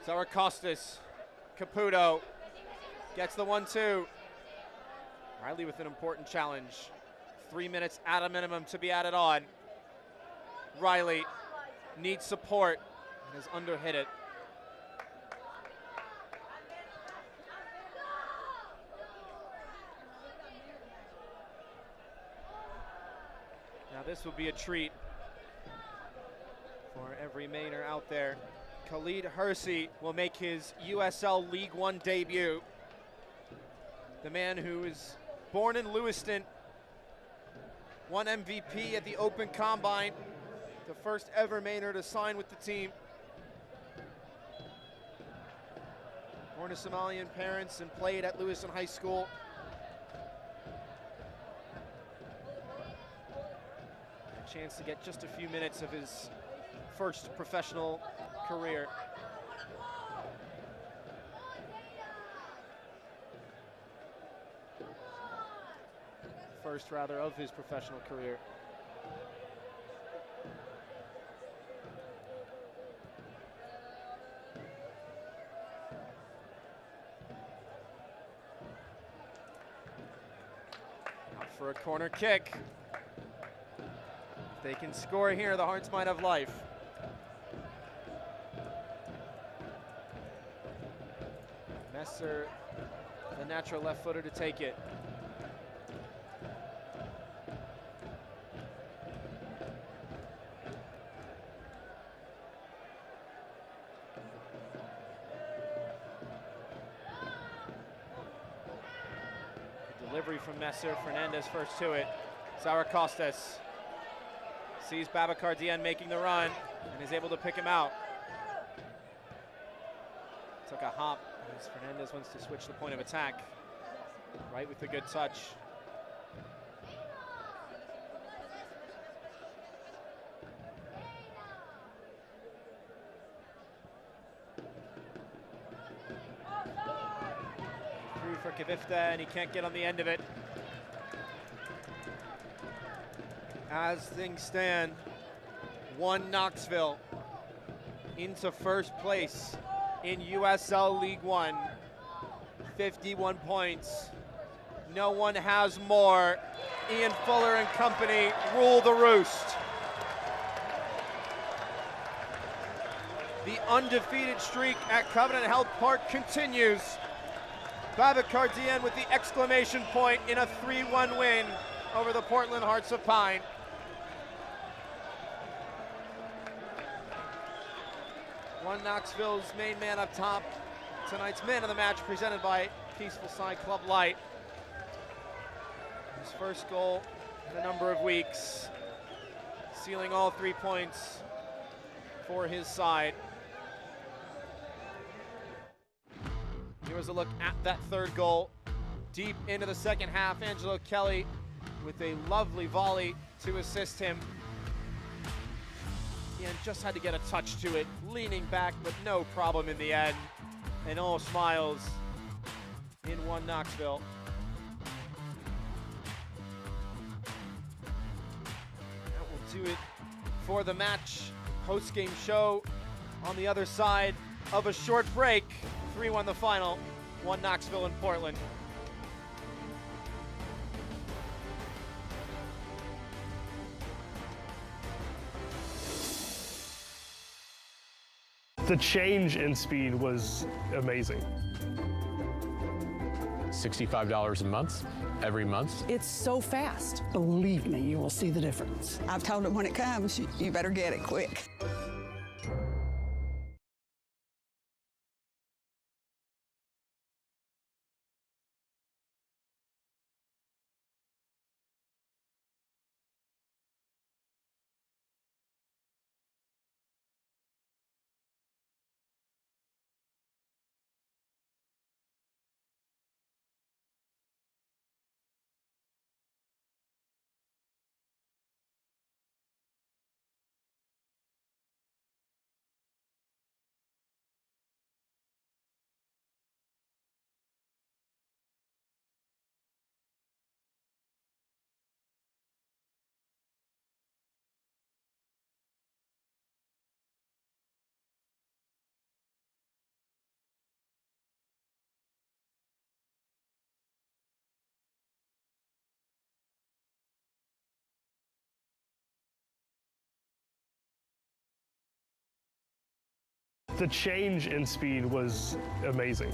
Zarakostas, Caputo gets the 1-2. Riley with an important challenge. 3 minutes at a minimum to be added on. Riley needs support and has underhit it. Now this will be a treat for every Mainer out there. Khalid Hersey will make his USL League One debut. The man who is born in Lewiston, won MVP at the Open Combine, the first ever Mainer to sign with the team. Born to Somalian parents and played at Lewiston High School. A chance to get just a few minutes of his first professional career. First, rather, of his professional career. Out for a corner kick. If they can score here, the Hearts might have life. Messer, the natural left footer to take it. The delivery from Messer, Fernandez first to it. Zarakostas sees Babacar Dieng making the run and is able to pick him out. Took a hop as Fernandez wants to switch the point of attack. Right with the good touch. for Kavifta, and he can't get on the end of it. As things stand, 1 Knoxville into first place in USL League One. 51 points. No one has more. Ian Fuller and company rule the roost. The undefeated streak at Covenant Health Park continues. Babacar Dieng with the exclamation point in a 3-1 win over the Portland Hearts of Pine. One Knoxville's main man up top. Tonight's man of the match presented by Peaceful Side Club Light. His first goal in a number of weeks, sealing all 3 points for his side. Here was a look at that third goal. Deep into the second half, Angelo Kelly with a lovely volley to assist him. And just had to get a touch to it, leaning back, but no problem in the end. And all smiles in 1 Knoxville. That will do it for the match. Post-game show on the other side of a short break. 3-1 the final, 1 Knoxville and Portland. The change in speed was amazing. $65 a month, every month. It's so fast. Believe me, you will see the difference. I've told them when it comes, you better get it quick. The change in speed was amazing.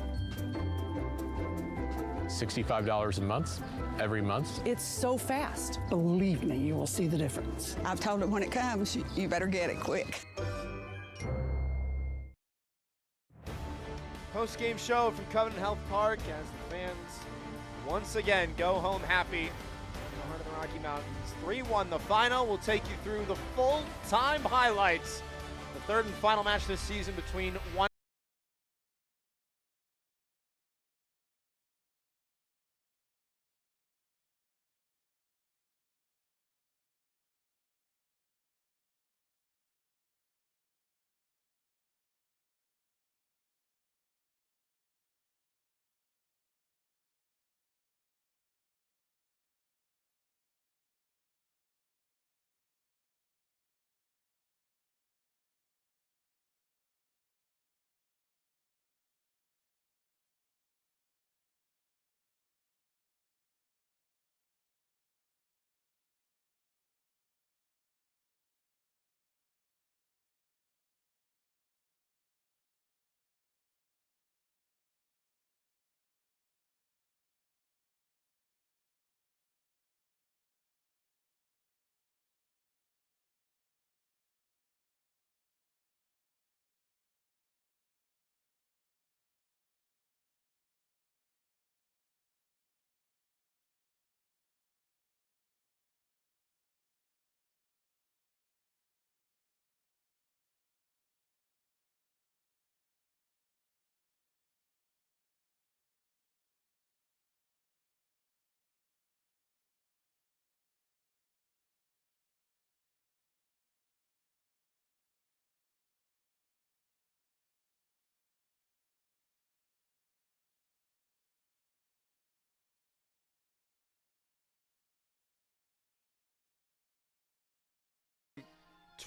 $65 a month, every month. It's so fast. Believe me, you will see the difference. I've told them when it comes, you better get it quick. Post-game show from Covenant Health Park as the fans once again go home happy in the heart of the Rocky Mountains. 3-1 the final. We'll take you through the full-time highlights. The third and final match this season between 1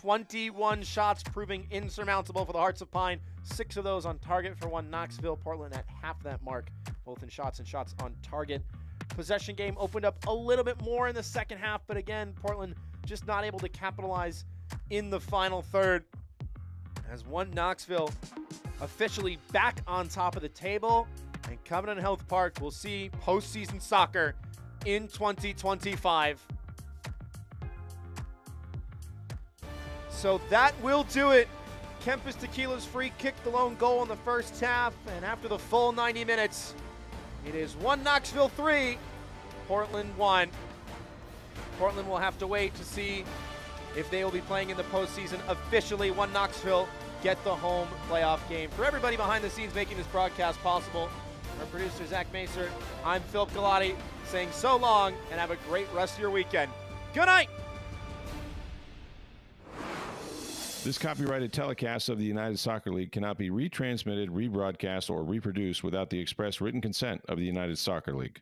21 shots proving insurmountable for the Hearts of Pine. 6 of those on target for one Knoxville. Portland at half that mark, both in shots and shots on target. Possession game opened up a little bit more in the second half, but again, Portland just not able to capitalize in the final third. As one Knoxville officially back on top of the table, and Covenant Health Park will see postseason soccer in 2025. So that will do it. Kempis Tequila's free kicked the lone goal in the first half, and after the full 90 minutes, it is 1 Knoxville 3, Portland 1. Portland will have to wait to see if they will be playing in the postseason. Officially, 1 Knoxville get the home playoff game. For everybody behind the scenes making this broadcast possible, our producer Zach Macer, I'm Phil Galati saying so long and have a great rest of your weekend. Good night. This copyrighted telecast of the United Soccer League cannot be retransmitted, rebroadcast, or reproduced without the express written consent of the United Soccer League.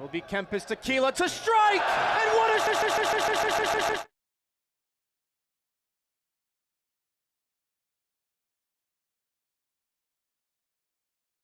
It will be Kempis Tequila to strike, and what a